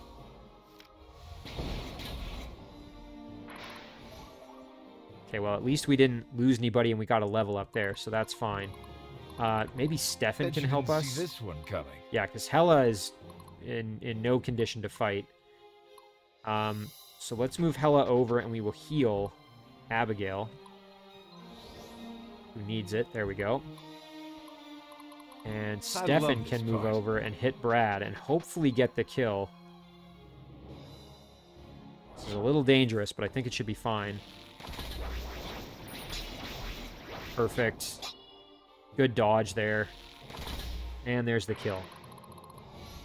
Okay, well, at least we didn't lose anybody and we got a level up there, so that's fine. Maybe Stefan can help us. See this one coming. Yeah, because Hella is in no condition to fight. So let's move Hella over and we will heal Abigail, who needs it. There we go. And Stefan can move over and hit Brad and hopefully get the kill. This is a little dangerous, but I think it should be fine. Perfect. Good dodge there. And there's the kill.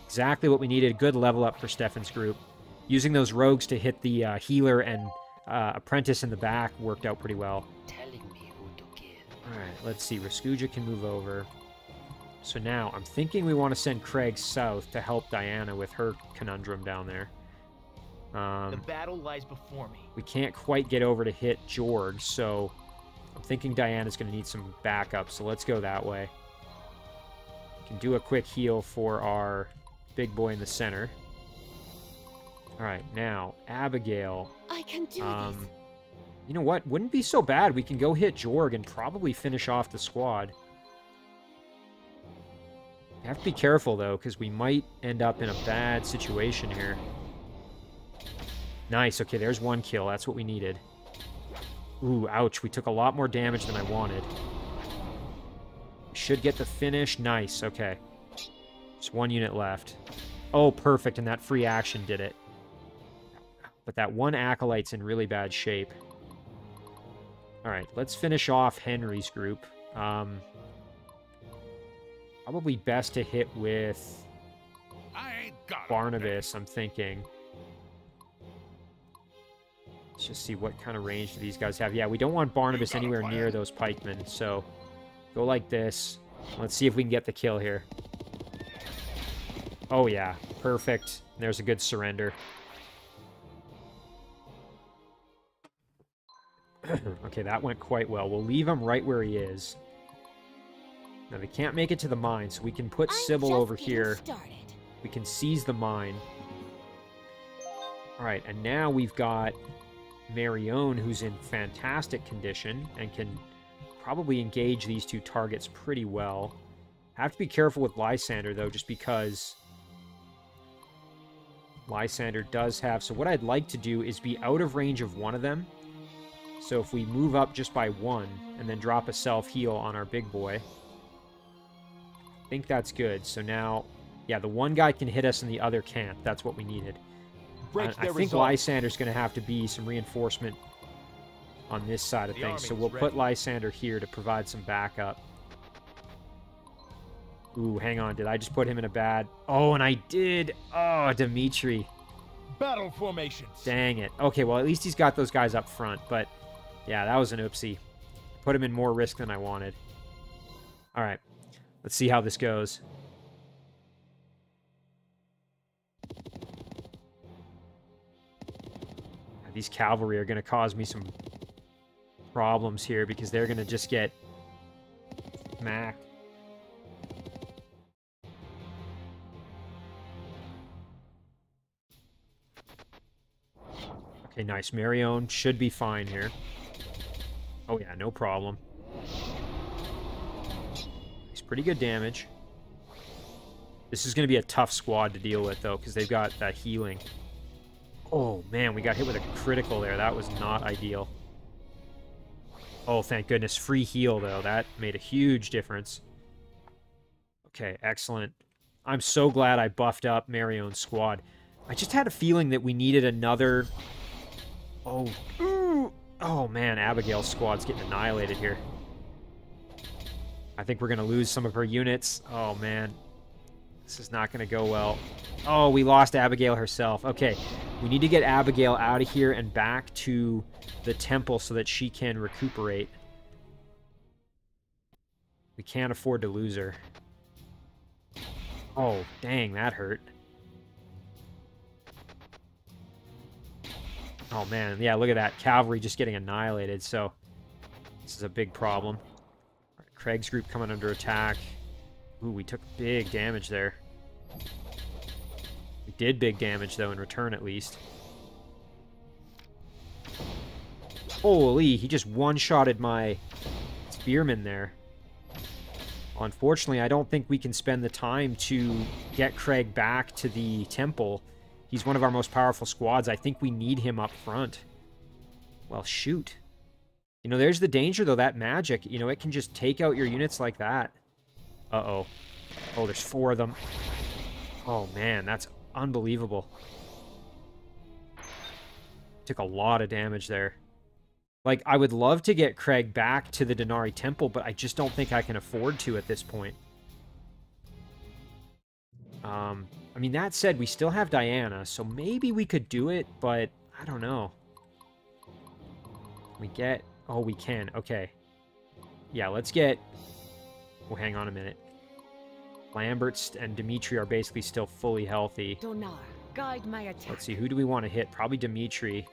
Exactly what we needed. Good level up for Stefan's group. Using those rogues to hit the healer and apprentice in the back worked out pretty well. Alright, let's see. Raskuja can move over. So now, I'm thinking we want to send Craig south to help Diana with her conundrum down there. The battle lies before me. We can't quite get over to hit Jorg, so I'm thinking Diana's going to need some backup, so let's go that way. We can do a quick heal for our big boy in the center. Alright, now, Abigail. I can do this. You know what? Wouldn't be so bad. We can go hit Jorg and probably finish off the squad. We have to be careful, though, because we might end up in a bad situation here. Nice. Okay, there's one kill. That's what we needed. Ooh, ouch. We took a lot more damage than I wanted. We should get the finish. Nice. Okay. Just one unit left. Oh, perfect. And that free action did it. But that one Acolyte's in really bad shape. Alright, let's finish off Henry's group. Probably best to hit with Barnabas, I'm thinking. Let's just see what kind of range do these guys have. Yeah, we don't want Barnabas anywhere near those pikemen, so go like this. Let's see if we can get the kill here. Oh, yeah. Perfect. There's a good surrender. Okay, that went quite well. We'll leave him right where he is. Now, they can't make it to the mine, so we can put Sybil over here. We can seize the mine. Alright, and now we've got Marooned, who's in fantastic condition and can probably engage these two targets pretty well. Have to be careful with Lysander, though, just because Lysander does have... So what I'd like to do is be out of range of one of them. So if we move up just by one and then drop a self-heal on our big boy, I think that's good. So now, yeah, the one guy can hit us and the other can't. That's what we needed. I think Lysander's going to have to be some reinforcement on this side of things. So we'll put Lysander here to provide some backup. Ooh, hang on. Did I just put him in a bad... Oh, and I did. Oh, Dimitri. Battle formations. Dang it. Okay, well, at least he's got those guys up front. But, yeah, that was an oopsie. Put him in more risk than I wanted. All right. Let's see how this goes. These cavalry are going to cause me some problems here because they're going to just get smacked. Okay, nice. Marooned should be fine here. Oh, yeah, no problem. It's pretty good damage. This is going to be a tough squad to deal with, though, because they've got that healing. Oh, man, we got hit with a critical there. That was not ideal. Oh, thank goodness. Free heal, though. That made a huge difference. Okay, excellent. I'm so glad I buffed up Marooned's squad. I just had a feeling that we needed another... Oh, oh man, Abigail's squad's getting annihilated here. I think we're going to lose some of her units. Oh, man. This is not going to go well. Oh, we lost Abigail herself. Okay, we need to get Abigail out of here and back to the temple so that she can recuperate. We can't afford to lose her. Oh, dang, that hurt. Oh, man, yeah, look at that. Cavalry just getting annihilated, so this is a big problem. All right, Craig's group coming under attack. Ooh, we took big damage there. We did big damage, though, in return, at least. Holy, he just one-shotted my spearman there. Well, unfortunately, I don't think we can spend the time to get Craig back to the temple. He's one of our most powerful squads. I think we need him up front. Well, shoot. You know, there's the danger, though. That magic, you know, it can just take out your units like that. Uh-oh. Oh, there's 4 of them. Oh, man, that's unbelievable. Took a lot of damage there. Like, I would love to get Craig back to the Denari Temple, but I just don't think I can afford to at this point. I mean, that said, we still have Diana, so maybe we could do it, but I don't know. We get... Oh, we can. Okay. Yeah, let's get... Oh, hang on a minute. Lambert and Dimitri are basically still fully healthy. Donar, guide my attack. Let's see, who do we want to hit? Probably Dimitri.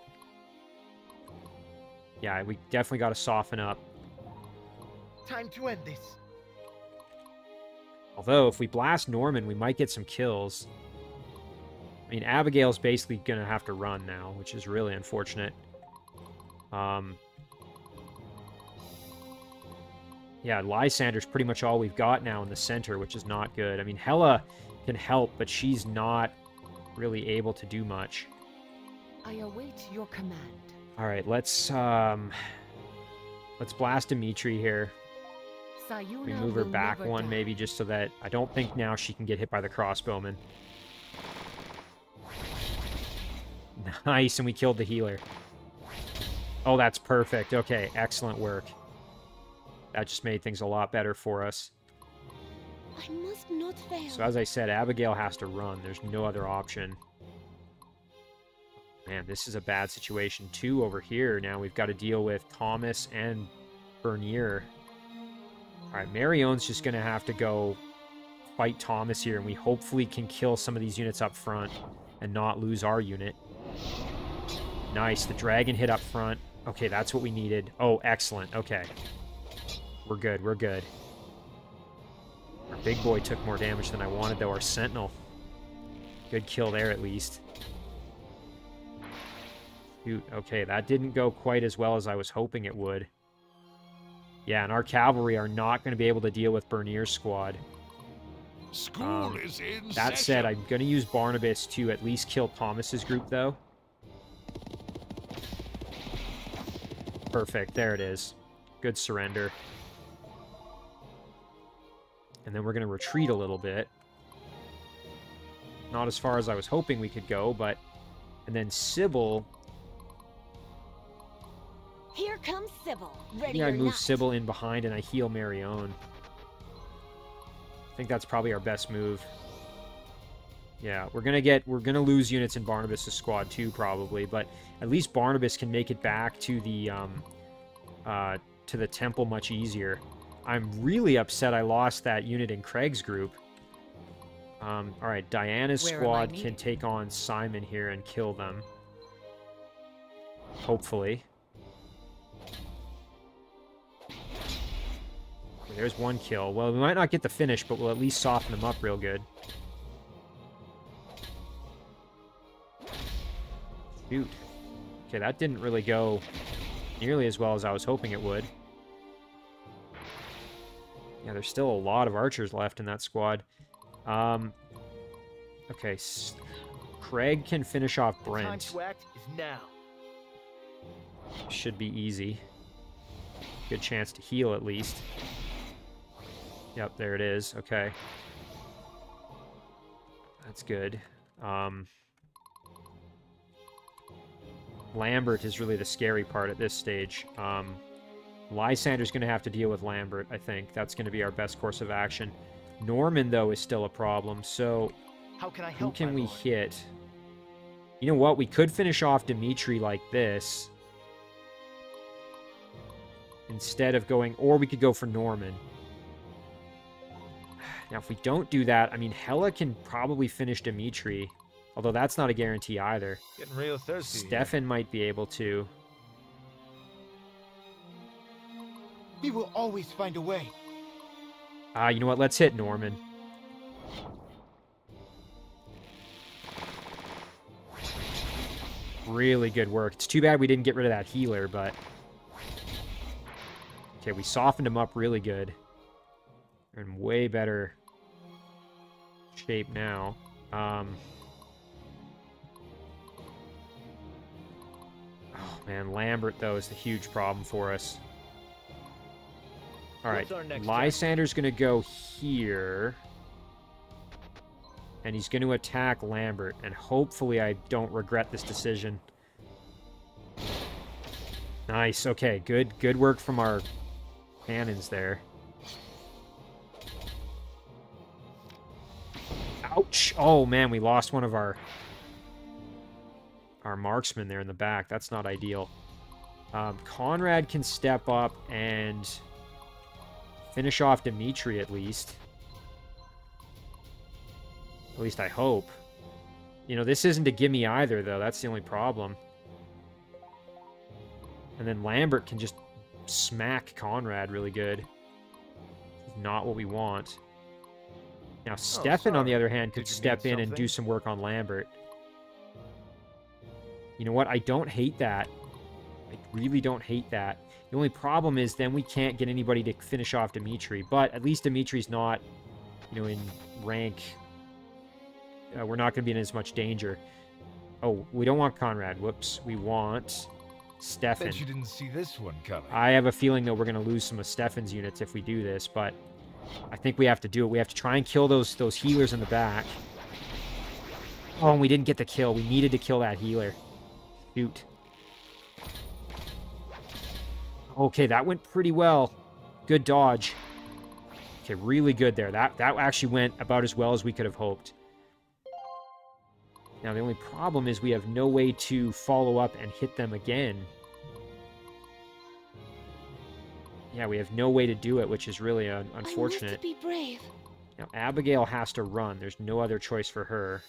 Yeah, we definitely got to soften up. Time to end this. Although, if we blast Norman, we might get some kills. I mean, Abigail's basically going to have to run now, which is really unfortunate. Yeah, Lysander's pretty much all we've got now in the center, which is not good. I mean, Hela can help, but she's not really able to do much. I await your command. All right, let's blast Dimitri here. Sayuna We move her will back never one, die. maybe, just so that... I don't think now she can get hit by the crossbowman. Nice, and we killed the healer. Oh, that's perfect. Okay, excellent work. That just made things a lot better for us. I must not fail. So as I said, Abigail has to run. There's no other option. Man, this is a bad situation, too, over here. Now we've got to deal with Thomas and Bernier. Alright, Marion's just going to have to go fight Thomas here, and we hopefully can kill some of these units up front and not lose our unit. Nice, the dragon hit up front. Okay, that's what we needed. Oh, excellent. Okay. We're good, we're good. Our big boy took more damage than I wanted, though. Our sentinel. Good kill there, at least. Shoot, okay, that didn't go quite as well as I was hoping it would. Yeah, and our cavalry are not going to be able to deal with Bernier's squad. School is in That said, I'm going to use Barnabas to at least kill Thomas's group, though. Perfect, there it is. Good surrender. And then we're going to retreat a little bit. Not as far as I was hoping we could go, but... And then Sybil... Here comes Sybil. Ready Yeah, I or move not. Sybil in behind and I heal Marion. I think that's probably our best move. Yeah, we're gonna lose units in Barnabas' squad too, probably, but at least Barnabas can make it back to the temple much easier. I'm really upset I lost that unit in Craig's group. Alright, Diana's Where am I squad needed? can take on Simon here and kill them. Hopefully. There's one kill. Well, we might not get the finish, but we'll at least soften them up real good. Shoot. Okay, that didn't really go nearly as well as I was hoping it would. Yeah, there's still a lot of archers left in that squad. Okay, Craig can finish off The time Brent. to act is now. Should be easy. Good chance to heal at least. Yep, there it is. Okay. That's good. Lambert is really the scary part at this stage. Lysander's going to have to deal with Lambert, I think. That's going to be our best course of action. Norman, though, is still a problem, so How can I who help? can my we lord? hit? You know what? We could finish off Dimitri like this. Instead of going... Or we could go for Norman. Now, if we don't do that, I mean, Hela can probably finish Dimitri. Although that's not a guarantee either. Getting real thirsty. Stefan might be able to. We will always find a way. You know what? Let's hit Norman. Really good work. It's too bad we didn't get rid of that healer, but... Okay, we softened him up really good. We're in way better shape now. Oh, man. Lambert, though, is the huge problem for us. Alright, What's our next Lysander's going to go here. And he's going to attack Lambert. And hopefully I don't regret this decision. Nice, okay. Good work from our cannons there. Ouch! Oh, man, we lost one of our marksmen there in the back. That's not ideal. Conrad can step up and finish off Dimitri at least. At least I hope. You know, this isn't a gimme either, though. That's the only problem. And then Lambert can just smack Conrad really good. Not what we want. Now, Stefan, on the other hand, could Did you step need in and do something? some work on Lambert. You know what? I don't hate that. I really don't hate that. The only problem is then we can't get anybody to finish off Dimitri. But at least Dimitri's not, you know, in rank. We're not going to be in as much danger. Oh, we don't want Conrad. Whoops. We want Stefan. Bet you didn't see this one coming. I have a feeling that we're going to lose some of Stefan's units if we do this, but I think we have to do it. We have to try and kill those healers in the back. Oh, and we didn't get the kill. We needed to kill that healer. Shoot. Okay, that went pretty well. Good dodge. Okay, really good there. That actually went about as well as we could have hoped. Now, the only problem is we have no way to follow up and hit them again. Yeah, we have no way to do it, which is really unfortunate. I must be brave. Now, Abigail has to run. There's no other choice for her.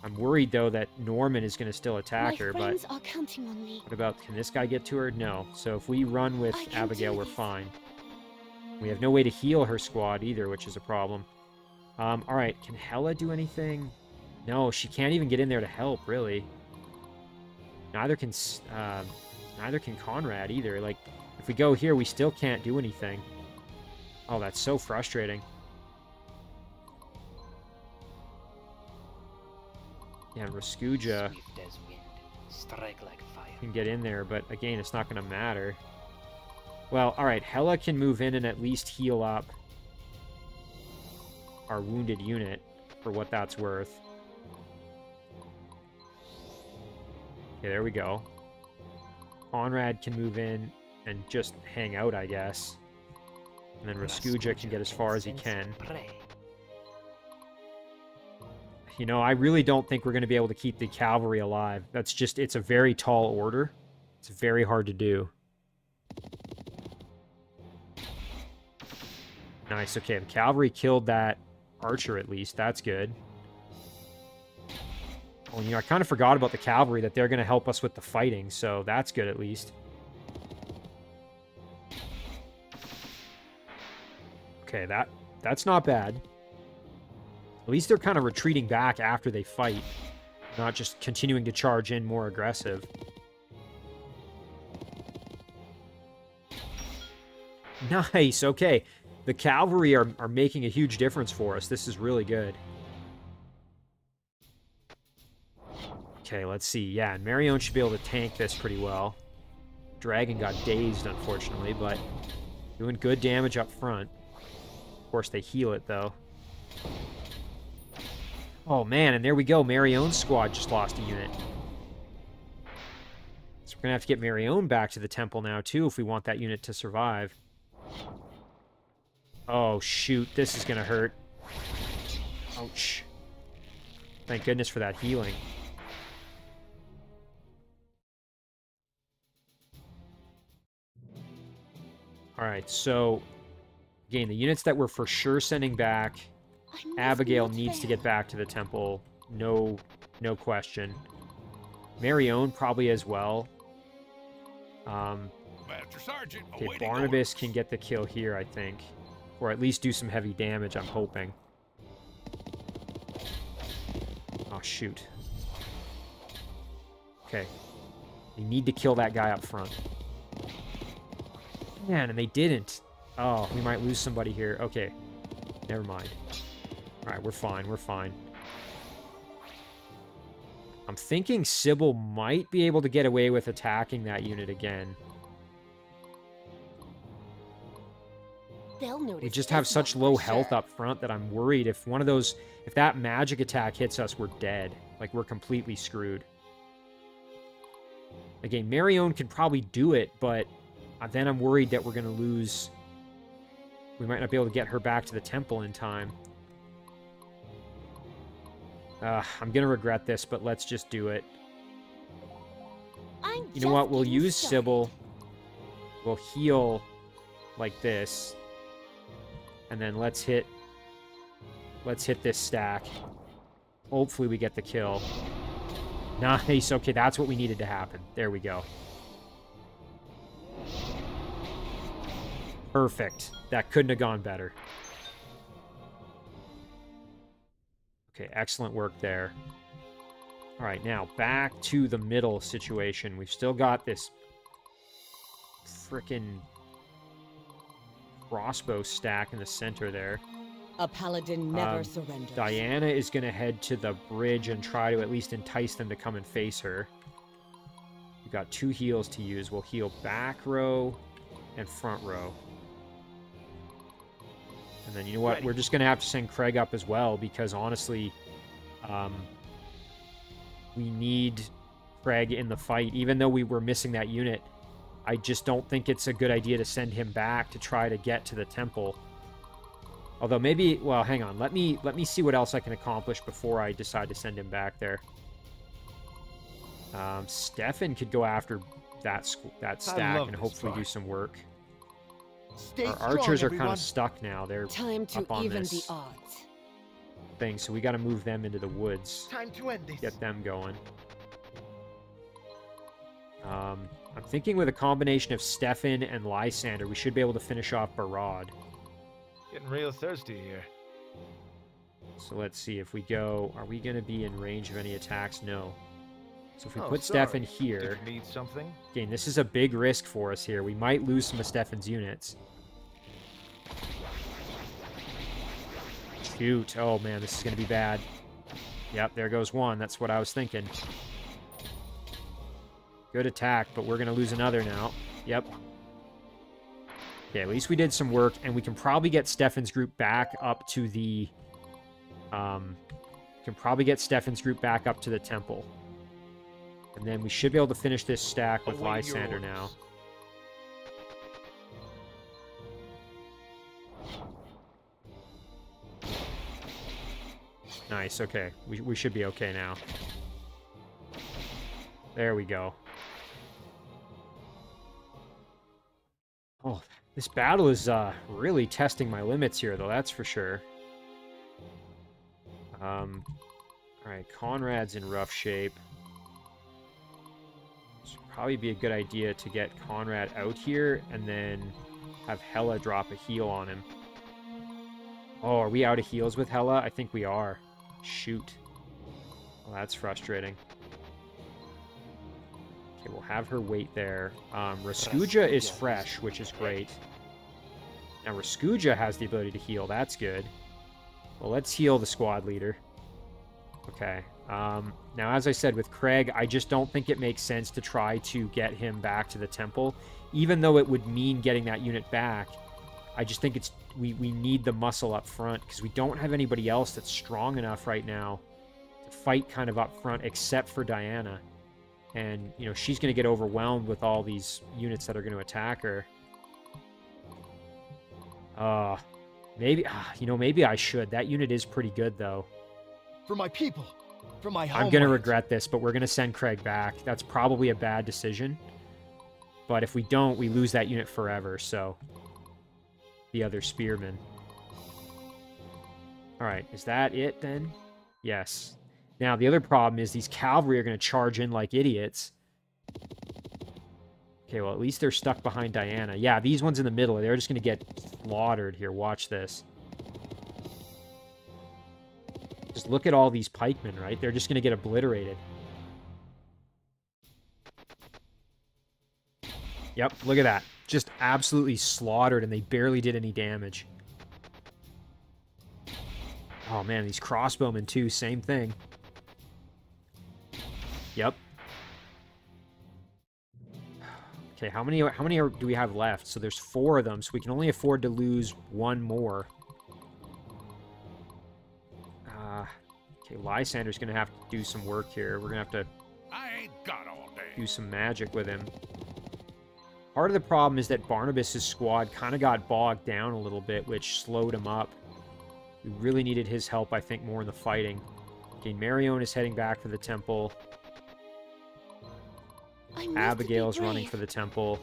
I'm worried, though, that Norman is going to still attack her, but... My friends are counting on me. What about, can this guy get to her? No. So if we run with Abigail, we're fine. We have no way to heal her squad either, which is a problem. Alright, can Hela do anything? No, she can't even get in there to help, really. Neither can Conrad either. Like, if we go here, we still can't do anything. Oh, that's so frustrating. Yeah, Raskuja can get in there, but again, it's not going to matter. Well, alright, Hela can move in and at least heal up our wounded unit, for what that's worth. Okay, there we go. Conrad can move in and just hang out, I guess. And then Raskuja can get as far as he can. You know, I really don't think we're going to be able to keep the cavalry alive. That's just, it's a very tall order. It's very hard to do. Nice, okay, the cavalry killed that archer at least. That's good. Well, you know, I kind of forgot about the cavalry, that they're going to help us with the fighting, so that's good at least. Okay, that's not bad. At least they're kind of retreating back after they fight, not just continuing to charge in more aggressive. Nice, okay. The cavalry are making a huge difference for us. This is really good. Okay, let's see. Yeah, and Marion should be able to tank this pretty well. Dragon got dazed, unfortunately, but doing good damage up front. Of course, they heal it, though. Oh, man, and there we go. Marion's squad just lost a unit. So we're going to have to get Marion back to the temple now, too, if we want that unit to survive. Oh, shoot. This is going to hurt. Ouch. Thank goodness for that healing. Alright, so... Again, the units that we're for sure sending back... Abigail needs to get back to the temple. No question. Marion probably as well. Master Sergeant, Okay, Barnabas can get the kill here, I think. Or at least do some heavy damage, I'm hoping. Oh, shoot. Okay. We need to kill that guy up front. Man, and they didn't. Oh, we might lose somebody here. Okay. Never mind. Alright, we're fine, we're fine. I'm thinking Sybil might be able to get away with attacking that unit again. They'll notice. We just have such low health up front that I'm worried if one of those... If that magic attack hits us, we're dead. Like, we're completely screwed. Again, Marion can probably do it, but then I'm worried that we're going to lose... We might not be able to get her back to the temple in time. I'm going to regret this, but let's just do it. You know what? We'll use Sybil. We'll heal like this. And then let's hit this stack. Hopefully we get the kill. Nice. Okay, that's what we needed to happen. There we go. Perfect. That couldn't have gone better. Okay, excellent work there. All right, now back to the middle situation. We've still got this frickin' crossbow stack in the center there. A paladin never surrenders. Diana is going to head to the bridge and try to at least entice them to come and face her. We've got 2 heals to use. We'll heal back row and front row. And then, you know what? We're just going to have to send Craig up as well, because honestly, we need Craig in the fight. Even though we were missing that unit, I just don't think it's a good idea to send him back to try to get to the temple. Although maybe, well, hang on. Let me see what else I can accomplish before I decide to send him back there. Stefan could go after that stack and hopefully do some work. Stay Our strong, archers are kind everyone. of stuck now. They're Time to up on even the this odds. thing, so we got to move them into the woods. Time to end this. Get them going. I'm thinking with a combination of Stefan and Lysander, we should be able to finish off Barad. Getting real thirsty here. So let's see if we go. Are we going to be in range of any attacks? No. So if we Oh, put sorry. Stefan here, Did you need something? again, this is a big risk for us here. We might lose some of Stefan's units. Shoot. Oh man, this is going to be bad. Yep, there goes one. That's what I was thinking. Good attack, but we're going to lose another now. Yep. Okay, at least we did some work, and we can probably get Stefan's group back up to the... back up to the temple. And then we should be able to finish this stack with Await your Lysander orders. now. Nice, okay. We should be okay now. There we go. Oh, this battle is really testing my limits here, though, that's for sure. Alright, Conrad's in rough shape. This would probably be a good idea to get Conrad out here and then have Hela drop a heal on him. Oh, are we out of heals with Hela? I think we are. Shoot. Well, that's frustrating. Okay, we'll have her wait there. Raskuja is fresh, which is great. Now, Raskuja has the ability to heal. That's good. Well, let's heal the squad leader. Okay. Now, as I said with Craig, I just don't think it makes sense to try to get him back to the temple. Even though it would mean getting that unit back, I just think it's we need the muscle up front, because we don't have anybody else that's strong enough right now to fight kind of up front, except for Diana. And, you know, she's going to get overwhelmed with all these units that are going to attack her. Maybe, you know, maybe I should. That unit is pretty good, though. For my people. For my I'm homeland. going to regret this, but we're going to send Craig back. That's probably a bad decision. But if we don't, we lose that unit forever, so... The other spearmen. Alright, is that it, then? Yes. Now, the other problem is these cavalry are going to charge in like idiots. Okay, well, at least they're stuck behind Diana. Yeah, these ones in the middle, they're just going to get slaughtered here. Watch this. Just look at all these pikemen, right? They're just going to get obliterated. Yep, look at that. Just absolutely slaughtered, and they barely did any damage. Oh, man, these crossbowmen, too. Same thing. Yep. Okay, how many do we have left? So there's 4 of them, so we can only afford to lose 1 more. Okay, Lysander's going to have to do some work here. We're going to have to I ain't got all day. do some magic with him. Part of the problem is that Barnabas' squad kind of got bogged down a little bit, which slowed him up. We really needed his help, I think, more in the fighting. Okay, Marion is heading back for the temple. Abigail's running for the temple.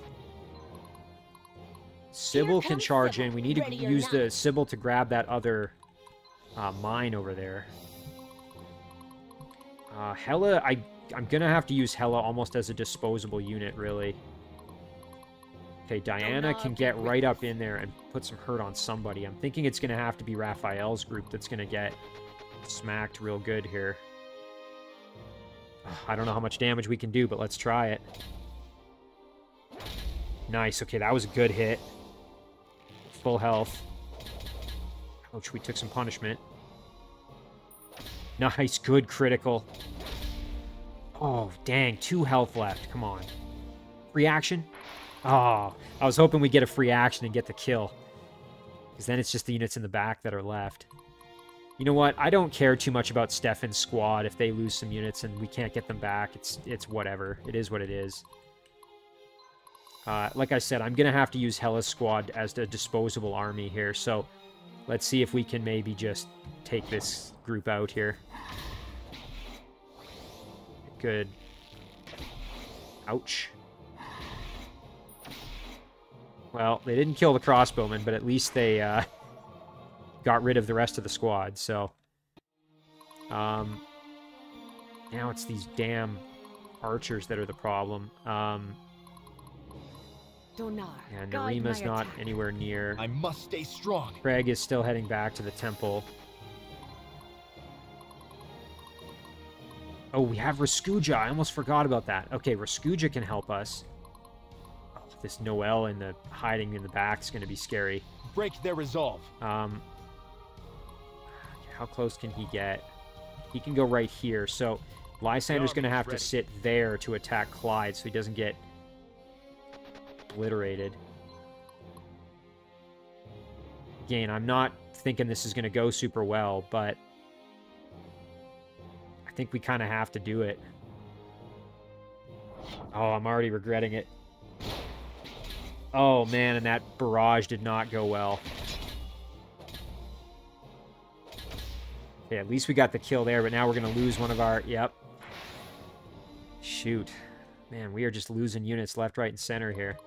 Sybil can comes charge Sybil, in. We need to ready or use the not. Sybil to grab that other mine over there. Hela, I'm going to have to use Hela almost as a disposable unit, really. Okay, Diana can get right up in there and put some hurt on somebody. I'm thinking it's going to have to be Raphael's group that's going to get smacked real good here. I don't know how much damage we can do, but let's try it. Nice. Okay, that was a good hit. Full health. Ouch, we took some punishment. Nice, good critical. Oh, dang, 2 health left. Come on. Free action? Oh, I was hoping we'd get a free action and get the kill. Because then it's just the units in the back that are left. You know what? I don't care too much about Stefan's squad if they lose some units and we can't get them back. It's whatever. It is what it is. Like I said, I'm going to have to use Hela's squad as a disposable army here. So let's see if we can maybe just take this group out here. Good. Well, they didn't kill the crossbowmen, but at least they got rid of the rest of the squad, so... now it's these damn archers that are the problem. Donar, And guide Narima's my not attack. anywhere near. I must stay strong. Craig is still heading back to the temple. Oh, we have Raskuja. I almost forgot about that. Okay, Raskuja can help us. Oh, this Noel in the hiding in the back is going to be scary. Break their resolve. How close can he get? He can go right here. So Lysander's going to have to sit there to attack Clyde so he doesn't get obliterated. Again, I'm not thinking this is going to go super well, but I think we kind of have to do it. Oh, I'm already regretting it. Oh, man, and that barrage did not go well. Okay, at least we got the kill there, but now we're going to lose one of our... Yep. Shoot. Man, we are just losing units left, right, and center here.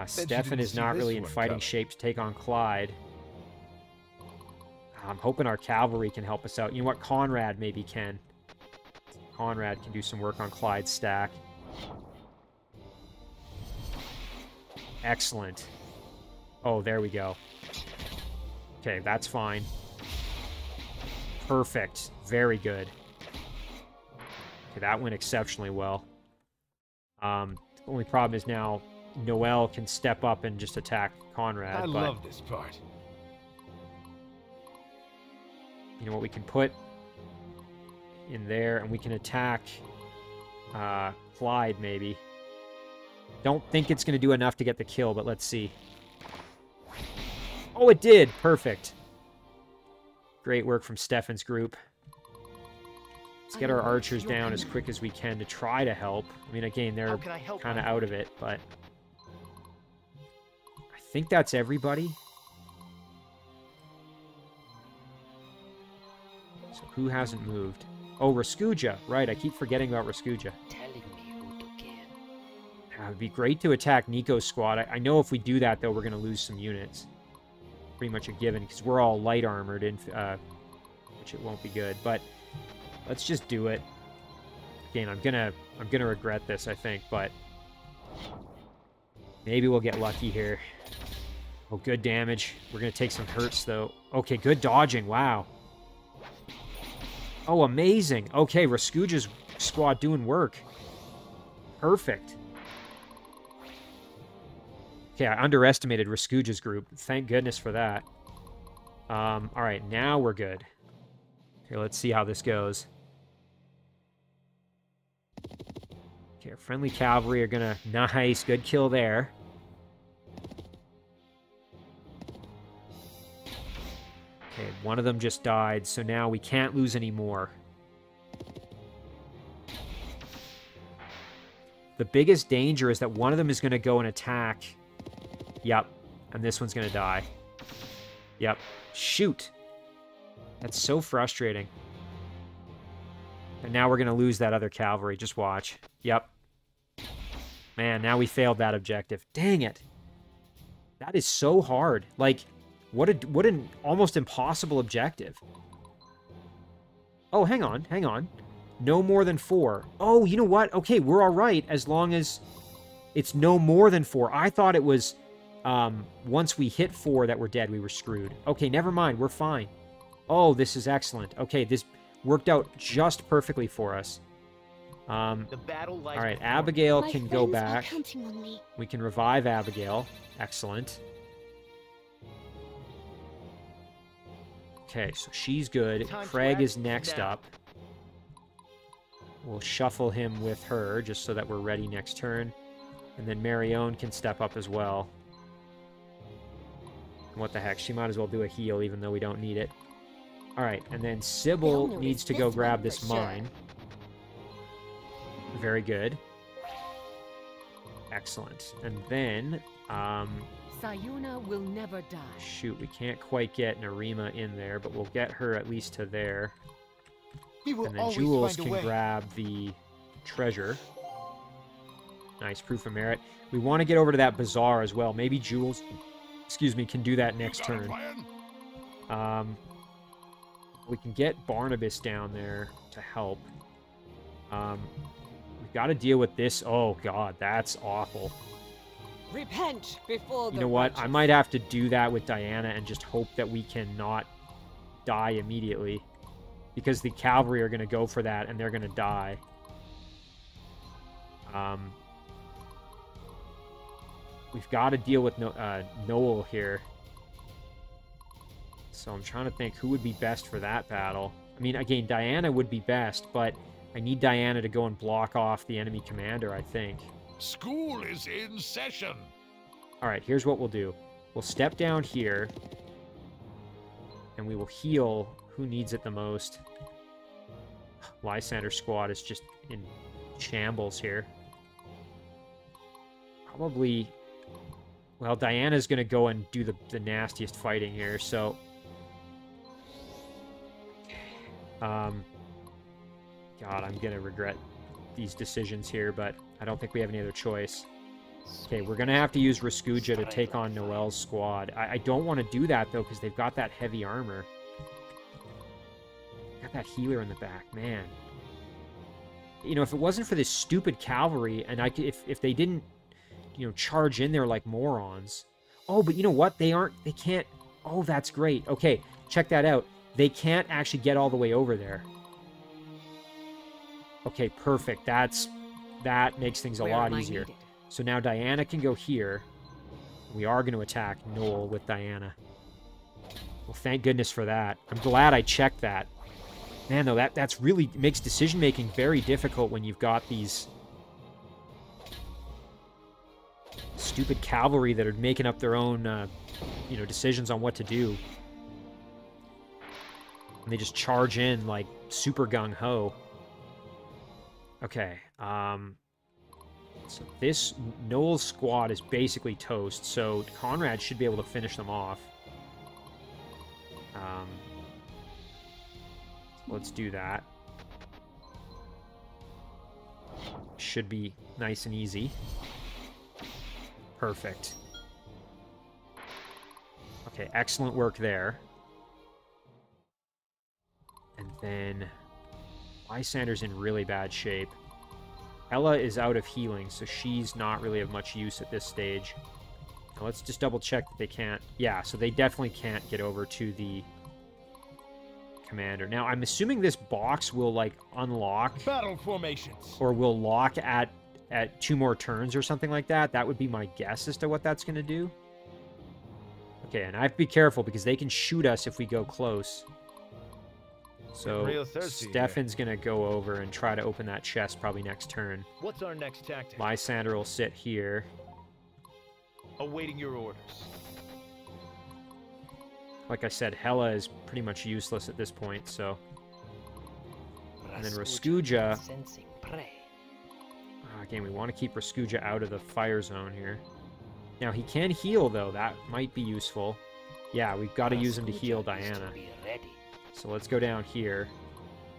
Stefan is not really in fighting shape to take on Clyde. I'm hoping our cavalry can help us out. You know what? Conrad maybe can. Conrad can do some work on Clyde's stack. Excellent. Oh, there we go. Okay, that's fine. Perfect. Very good. Okay, that went exceptionally well. The only problem is now Noel can step up and just attack Conrad. I love this part. You know what we can put in there, and we can attack Clyde, maybe. Don't think it's going to do enough to get the kill, but let's see. Oh, it did! Perfect. Great work from Stefan's group. Let's get our archers down as quick as we can to try to help. I mean, again, they're kind of out of it, but... I think that's everybody. So who hasn't moved? Oh, Raskuja. Right, I keep forgetting about Raskuja. Telling me who to kill. It would be great to attack Nico's squad. I know if we do that, though, we're going to lose some units. Pretty much a given, because we're all light armored, which it won't be good. But let's just do it. Again, I'm gonna regret this, I think, but maybe we'll get lucky here. Oh, good damage. We're gonna take some hurts, though. Okay, good dodging. Wow. Oh, amazing. Okay, Raskuja's squad doing work. Perfect. Okay, I underestimated Raskuja's group. Thank goodness for that. All right, now we're good. Okay, let's see how this goes. Okay, our friendly cavalry are gonna... Nice, good kill there. Okay, one of them just died, so now we can't lose any more. The biggest danger is that one of them is gonna go and attack... Yep, and this one's gonna die. Yep. Shoot! That's so frustrating. And now we're gonna lose that other cavalry. Just watch. Yep. Man, now we failed that objective. Dang it! That is so hard. Like, what an almost impossible objective. Oh, hang on, hang on. No more than 4. Oh, you know what? Okay, we're all right as long as it's no more than 4. I thought it was... once we hit 4 that we're dead, we were screwed. Okay, never mind, we're fine. Oh, this is excellent. Okay, this worked out just perfectly for us. Alright, Abigail can go back. We can revive Abigail. Excellent. Okay, so she's good. Craig is next up. We'll shuffle him with her, just so that we're ready next turn. And then Marion can step up as well. What the heck, she might as well do a heal even though we don't need it. Alright, and then Sybil needs to go grab this mine. Very good. Excellent. And then, Sayuna will never die. shoot, we can't quite get Narima in there, but we'll get her at least to there. We will And then always Jules find a can way. grab the treasure. Nice, proof of merit. We want to get over to that bazaar as well. Maybe Jules, excuse me, can do that next turn. We can get Barnabas down there to help. We've got to deal with this. Oh, God, that's awful. Repent before the You know what? righteous. I might have to do that with Diana and just hope that we cannot die immediately. Because the cavalry are going to go for that, and they're going to die. We've got to deal with Noel here. So I'm trying to think who would be best for that battle. I mean, again, Diana would be best, but I need Diana to go and block off the enemy commander, I think. School is in session. All right, here's what we'll do. We'll step down here, and we will heal who needs it the most. Lysander squad is just in shambles here. Probably... Well, Diana's going to go and do the nastiest fighting here, so... God, I'm going to regret these decisions here, but I don't think we have any other choice. Okay, we're going to have to use Raskuja to take on Noel's squad. I don't want to do that, though, because they've got that heavy armor. Got that healer in the back, man. You know, if it wasn't for this stupid cavalry, and if they didn't, you know, charge in there like morons. Oh, but you know what? They can't... Oh, that's great. Okay, check that out. They can't actually get all the way over there. Okay, perfect. That makes things a lot easier. So now Diana can go here. We are going to attack Noel with Diana. Well, thank goodness for that. I'm glad I checked that. Man, though, that's really makes decision-making very difficult when you've got these stupid cavalry that are making up their own, you know, decisions on what to do. And they just charge in like super gung-ho. Okay, so this Noel's squad is basically toast, so Conrad should be able to finish them off. Let's do that. Should be nice and easy. Perfect. Okay, excellent work there. And then Lysander's in really bad shape. Ella is out of healing, so she's not really of much use at this stage. Now let's just double check that they can't... Yeah, so they definitely can't get over to the commander. Now, I'm assuming this box will, like, unlock... Battle formations. Or will lock at 2 more turns or something like that. That would be my guess as to what that's going to do. Okay, and I have to be careful because they can shoot us if we go close. So Stefan's going to go over and try to open that chest probably next turn. What's our next tactic? Lysander will sit here. Awaiting your orders. Like I said, Hela is pretty much useless at this point, so... And then Raskuja... Again, we want to keep Raskuja out of the fire zone here. Now, he can heal, though. That might be useful. Yeah, we've got to use him to heal Diana. So let's go down here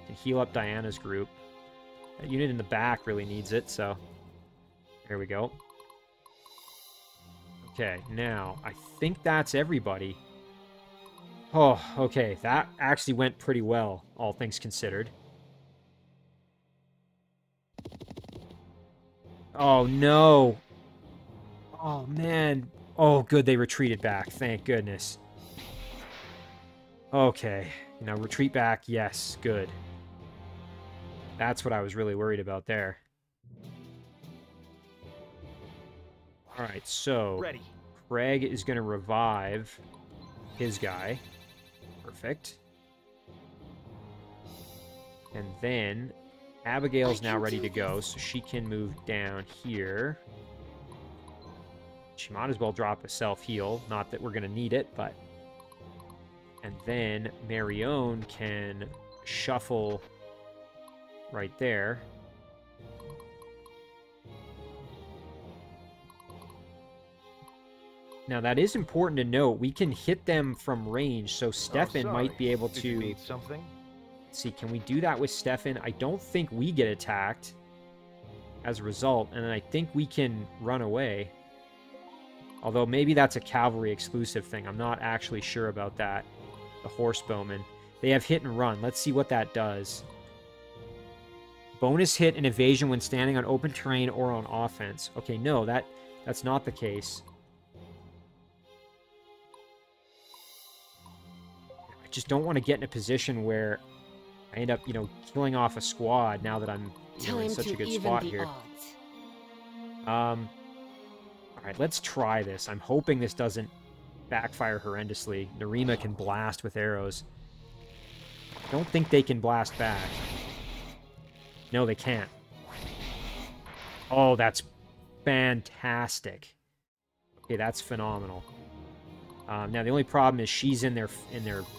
and heal up Diana's group. That unit in the back really needs it, so... There we go. Okay, now, I think that's everybody. Oh, okay, that actually went pretty well, all things considered. Oh, no. Oh, man. Oh, good, they retreated back. Thank goodness. Okay. Now, retreat back. Yes, good. That's what I was really worried about there. Alright, so... Ready. Craig is going to revive his guy. Perfect. And then... Abigail's now ready to go, so she can move down here. She might as well drop a self-heal. Not that we're going to need it, but... And then Marion can shuffle right there. Now, that is important to note. We can hit them from range, so Stefan might be able to... Did you need something? See, can we do that with Stefan? I don't think we get attacked. as a result, and then I think we can run away. Although maybe that's a cavalry exclusive thing. I'm not actually sure about that. The horse bowmen. They have hit and run. Let's see what that does. Bonus hit and evasion when standing on open terrain or on offense. Okay, no, that's not the case. I just don't want to get in a position where I end up, you know, killing off a squad now that I'm in such a good spot here. Alright, let's try this. I'm hoping this doesn't backfire horrendously. Narima can blast with arrows. I don't think they can blast back. No, they can't. Oh, that's fantastic. Okay, that's phenomenal. Now, the only problem is she's in their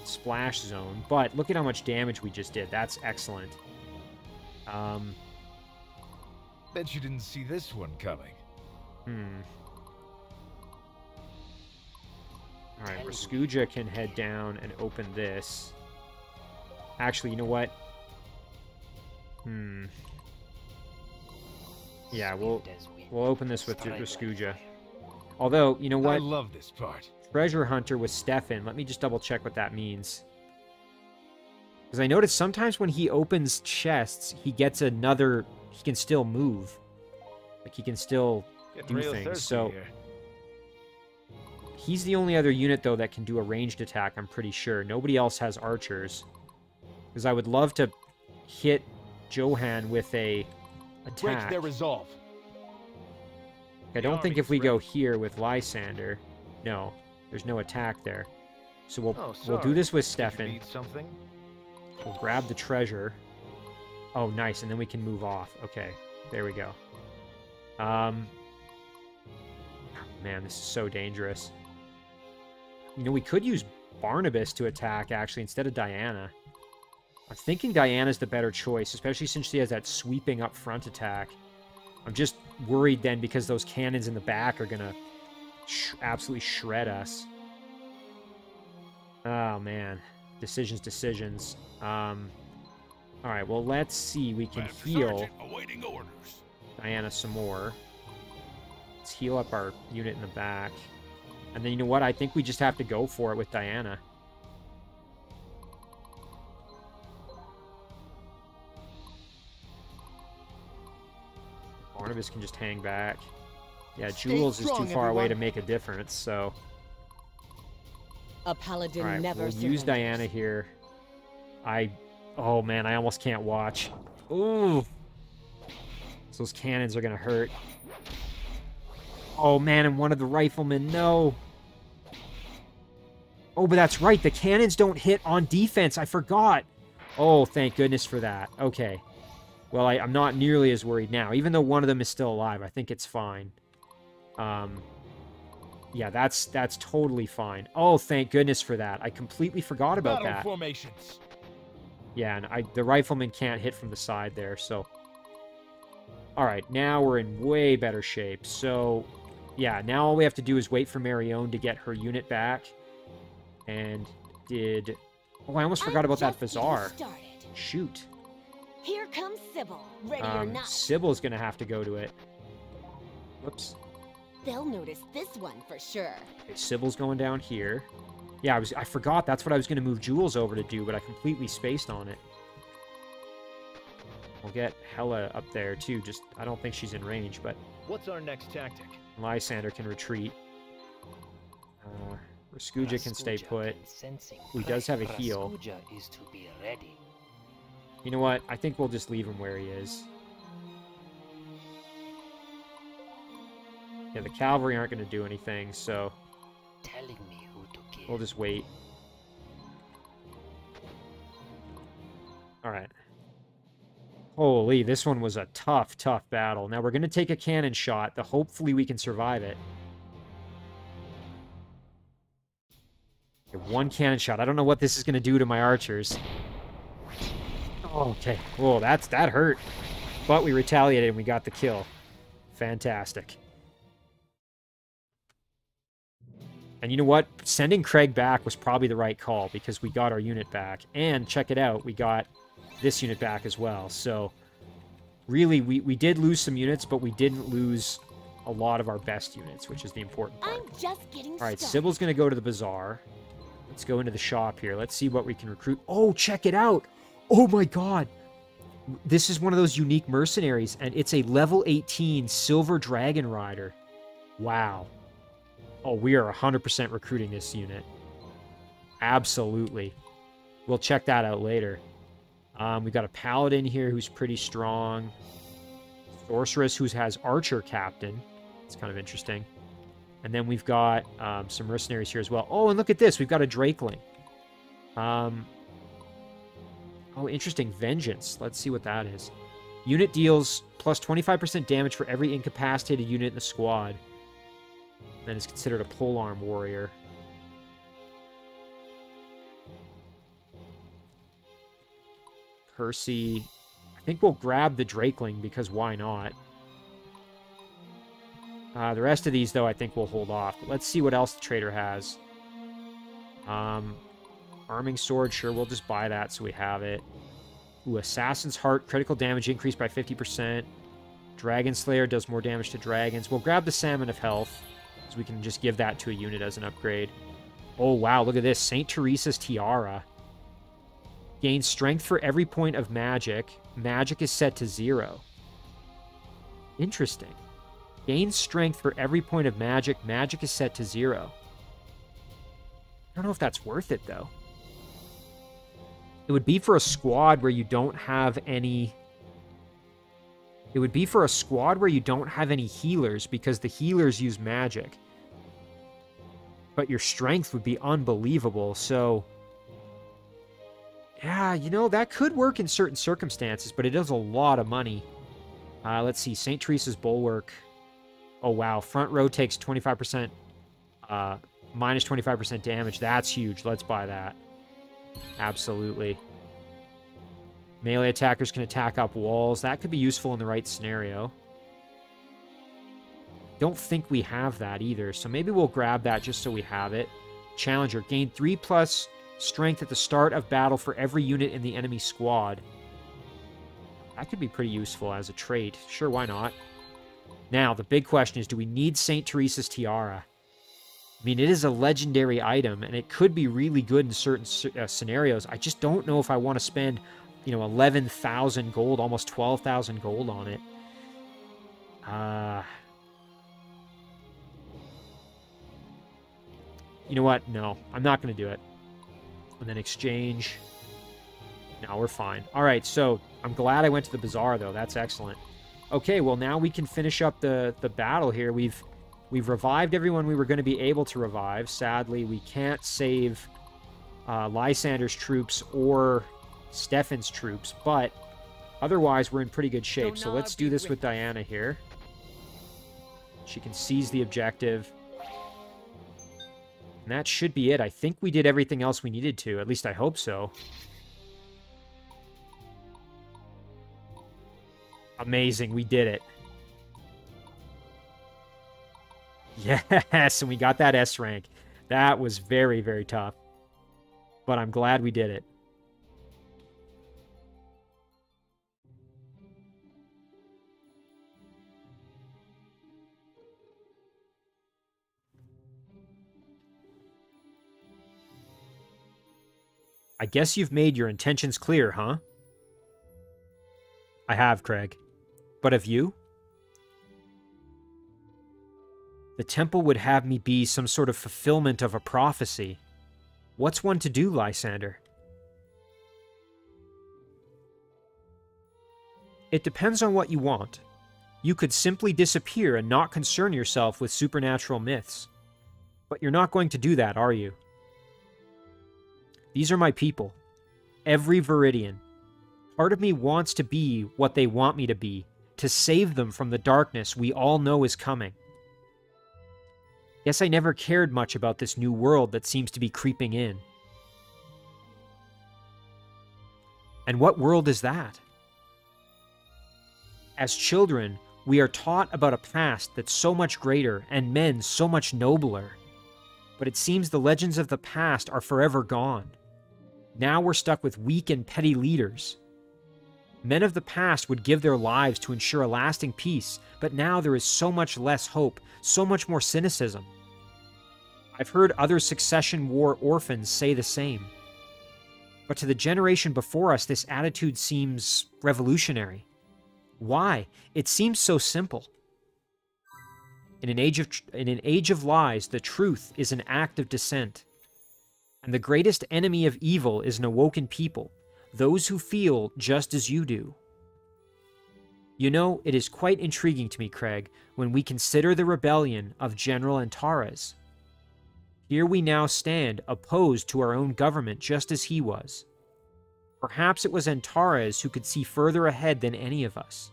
splash zone, but look at how much damage we just did. That's excellent. Bet you didn't see this one coming. Alright, Raskuja can head down and open this. Actually, you know what? Yeah, we'll open this with Raskuja. Although, you know what? I love this part. Treasure Hunter with Stefan. Let me just double check what that means. Because I noticed sometimes when he opens chests, he gets another... He can still move. Like, he can still do things. So, he's the only other unit, though, that can do a ranged attack, I'm pretty sure. Nobody else has archers. Because I would love to hit Johan with a attack. Break their resolve. I don't think if we go here with Lysander... No, there's no attack there. So we'll do this with Stefan. We'll grab the treasure. Oh, nice, and then we can move off. Okay, there we go. Man, this is so dangerous. You know, we could use Barnabas to attack, actually, instead of Diana. I'm thinking Diana's the better choice, especially since she has that sweeping up front attack. I'm just worried then because those cannons in the back are going to absolutely shred us. Oh, man. Decisions. Alright, well, let's see. We can heal Diana some more. Let's heal up our unit in the back. And then, you know what? I think we just have to go for it with Diana. Barnabas can just hang back. Yeah, Jules is too far away to make a difference, so... A paladin Alright, never we'll use Diana here. Oh man, I almost can't watch. Ooh! So those cannons are gonna hurt. Oh man, and one of the riflemen, no! Oh, but that's right, the cannons don't hit on defense, I forgot! Oh, thank goodness for that. Okay. Well, I'm not nearly as worried now. Even though one of them is still alive, I think it's fine. Yeah, that's totally fine. Oh, thank goodness for that. I completely forgot about that. Formations. Yeah, and the rifleman can't hit from the side there, so... Alright, now we're in way better shape. So, yeah, now all we have to do is wait for Marion to get her unit back. And did... Oh, I almost forgot about that Bazaar. Shoot. Here comes Sybil, ready or not. Sybil's gonna have to go to it. Whoops. They'll notice this one for sure. Okay, Sybil's going down here. Yeah, I forgot that's what I was gonna move Jules over to do, but I completely spaced on it. We'll get Hela up there too, just I don't think she's in range, but What's our next tactic? Lysander can retreat. Raskuja can stay put. He does have a heal. Is to be ready. You know what? I think we'll just leave him where he is. Yeah, the cavalry aren't going to do anything, so... Telling me who to kill. We'll just wait. Alright. Holy, this one was a tough battle. Now we're going to take a cannon shot. Hopefully we can survive it. Okay, one cannon shot. I don't know what this is going to do to my archers. Oh, okay. Whoa, that hurt. But we retaliated and we got the kill. Fantastic. And you know what? Sending Craig back was probably the right call because we got our unit back. And check it out, we got this unit back as well. So really, we did lose some units, but we didn't lose a lot of our best units, which is the important part. I'm just getting All right, started. Sybil's going to go to the bazaar. Let's go into the shop here. Let's see what we can recruit. Oh, check it out. Oh my god. This is one of those unique mercenaries, and it's a level 18 Silver Dragon Rider. Wow. Oh, we are 100% recruiting this unit. Absolutely. We'll check that out later. We've got a Paladin here who's pretty strong. Sorceress who has Archer Captain. It's kind of interesting. And then we've got some mercenaries here as well. Oh, and look at this. We've got a Drakeling. Oh, interesting. Vengeance. Let's see what that is. Unit deals plus 25% damage for every incapacitated unit in the squad. Then is considered a polearm warrior. Percy. I think we'll grab the Drakeling because why not? The rest of these, though, I think we'll hold off. But let's see what else the trader has. Arming sword, sure, we'll just buy that so we have it. Ooh, Assassin's Heart, critical damage increased by 50%. Dragon Slayer does more damage to dragons. We'll grab the Salmon of Health, so we can just give that to a unit as an upgrade. Oh, wow, look at this. St. Teresa's Tiara. Gains strength for every point of magic. Magic is set to 0. Interesting. Gains strength for every point of magic. Magic is set to 0. I don't know if that's worth it, though. It would be for a squad where you don't have any... It would be for a squad where you don't have any healers, because the healers use magic. But your strength would be unbelievable, so... Yeah, you know, that could work in certain circumstances, but it is a lot of money. Let's see, St. Teresa's Bulwark. Oh, wow. Front row takes 25%, minus 25% damage. That's huge. Let's buy that. Absolutely. Melee attackers can attack up walls. That could be useful in the right scenario. Don't think we have that either, so maybe we'll grab that just so we have it. Challenger. Gain 3+ strength at the start of battle for every unit in the enemy squad. That could be pretty useful as a trait. Sure, why not? Now, the big question is, do we need St. Teresa's Tiara? I mean, it is a legendary item, and it could be really good in certain scenarios. I just don't know if I want to spend, you know, 11,000 gold, almost 12,000 gold on it. You know what? No, I'm not going to do it. And then exchange. No, we're fine. All right, so I'm glad I went to the bazaar, though. That's excellent. Okay, well, now we can finish up the battle here. We've revived everyone we were going to be able to revive. Sadly, we can't save Lysander's troops or Stefan's troops, but otherwise we're in pretty good shape. So let's do this with Diana here. She can seize the objective. And that should be it. I think we did everything else we needed to. At least I hope so. Amazing, we did it. Yes, and we got that S rank. That was very, very tough. But I'm glad we did it. I guess you've made your intentions clear, huh? I have, Craig. But have you? The temple would have me be some sort of fulfillment of a prophecy. What's one to do, Lysander? It depends on what you want. You could simply disappear and not concern yourself with supernatural myths. But you're not going to do that, are you? These are my people. Every Veridian. Part of me wants to be what they want me to be, to save them from the darkness we all know is coming. Guess I never cared much about this new world that seems to be creeping in. And what world is that? As children, we are taught about a past that's so much greater and men so much nobler. But it seems the legends of the past are forever gone. Now we're stuck with weak and petty leaders. Men of the past would give their lives to ensure a lasting peace, but now there is so much less hope, so much more cynicism. I've heard other succession war orphans say the same. But to the generation before us, this attitude seems revolutionary. Why? It seems so simple. In an age of lies, the truth is an act of dissent. And the greatest enemy of evil is an awoken people, those who feel just as you do. You know, it is quite intriguing to me, Craig, when we consider the rebellion of General Antares. Here we now stand, opposed to our own government just as he was. Perhaps it was Antares who could see further ahead than any of us.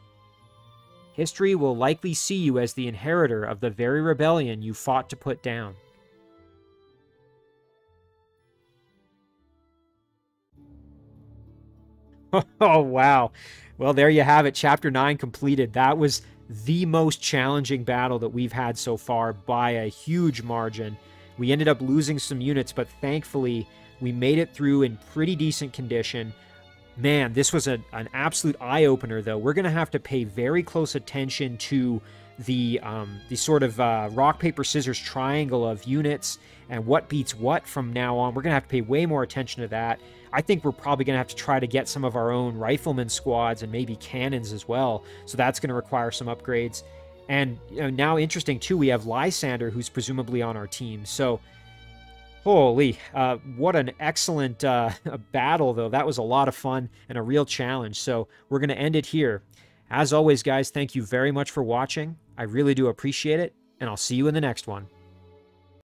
History will likely see you as the inheritor of the very rebellion you fought to put down. Oh, wow. Well, there you have it. Chapter 9 completed. That was the most challenging battle that we've had so far by a huge margin. We ended up losing some units, but thankfully we made it through in pretty decent condition. Man, this was an absolute eye-opener, though. We're going to have to pay very close attention to the sort of rock, paper, scissors triangle of units and what beats what from now on. We're going to have to pay way more attention to that. I think we're probably going to have to try to get some of our own rifleman squads and maybe cannons as well. So that's going to require some upgrades. And now, interesting, too, we have Lysander, who's presumably on our team. So, holy, what an excellent battle, though. That was a lot of fun and a real challenge. So we're going to end it here. As always, guys, thank you very much for watching. I really do appreciate it, and I'll see you in the next one.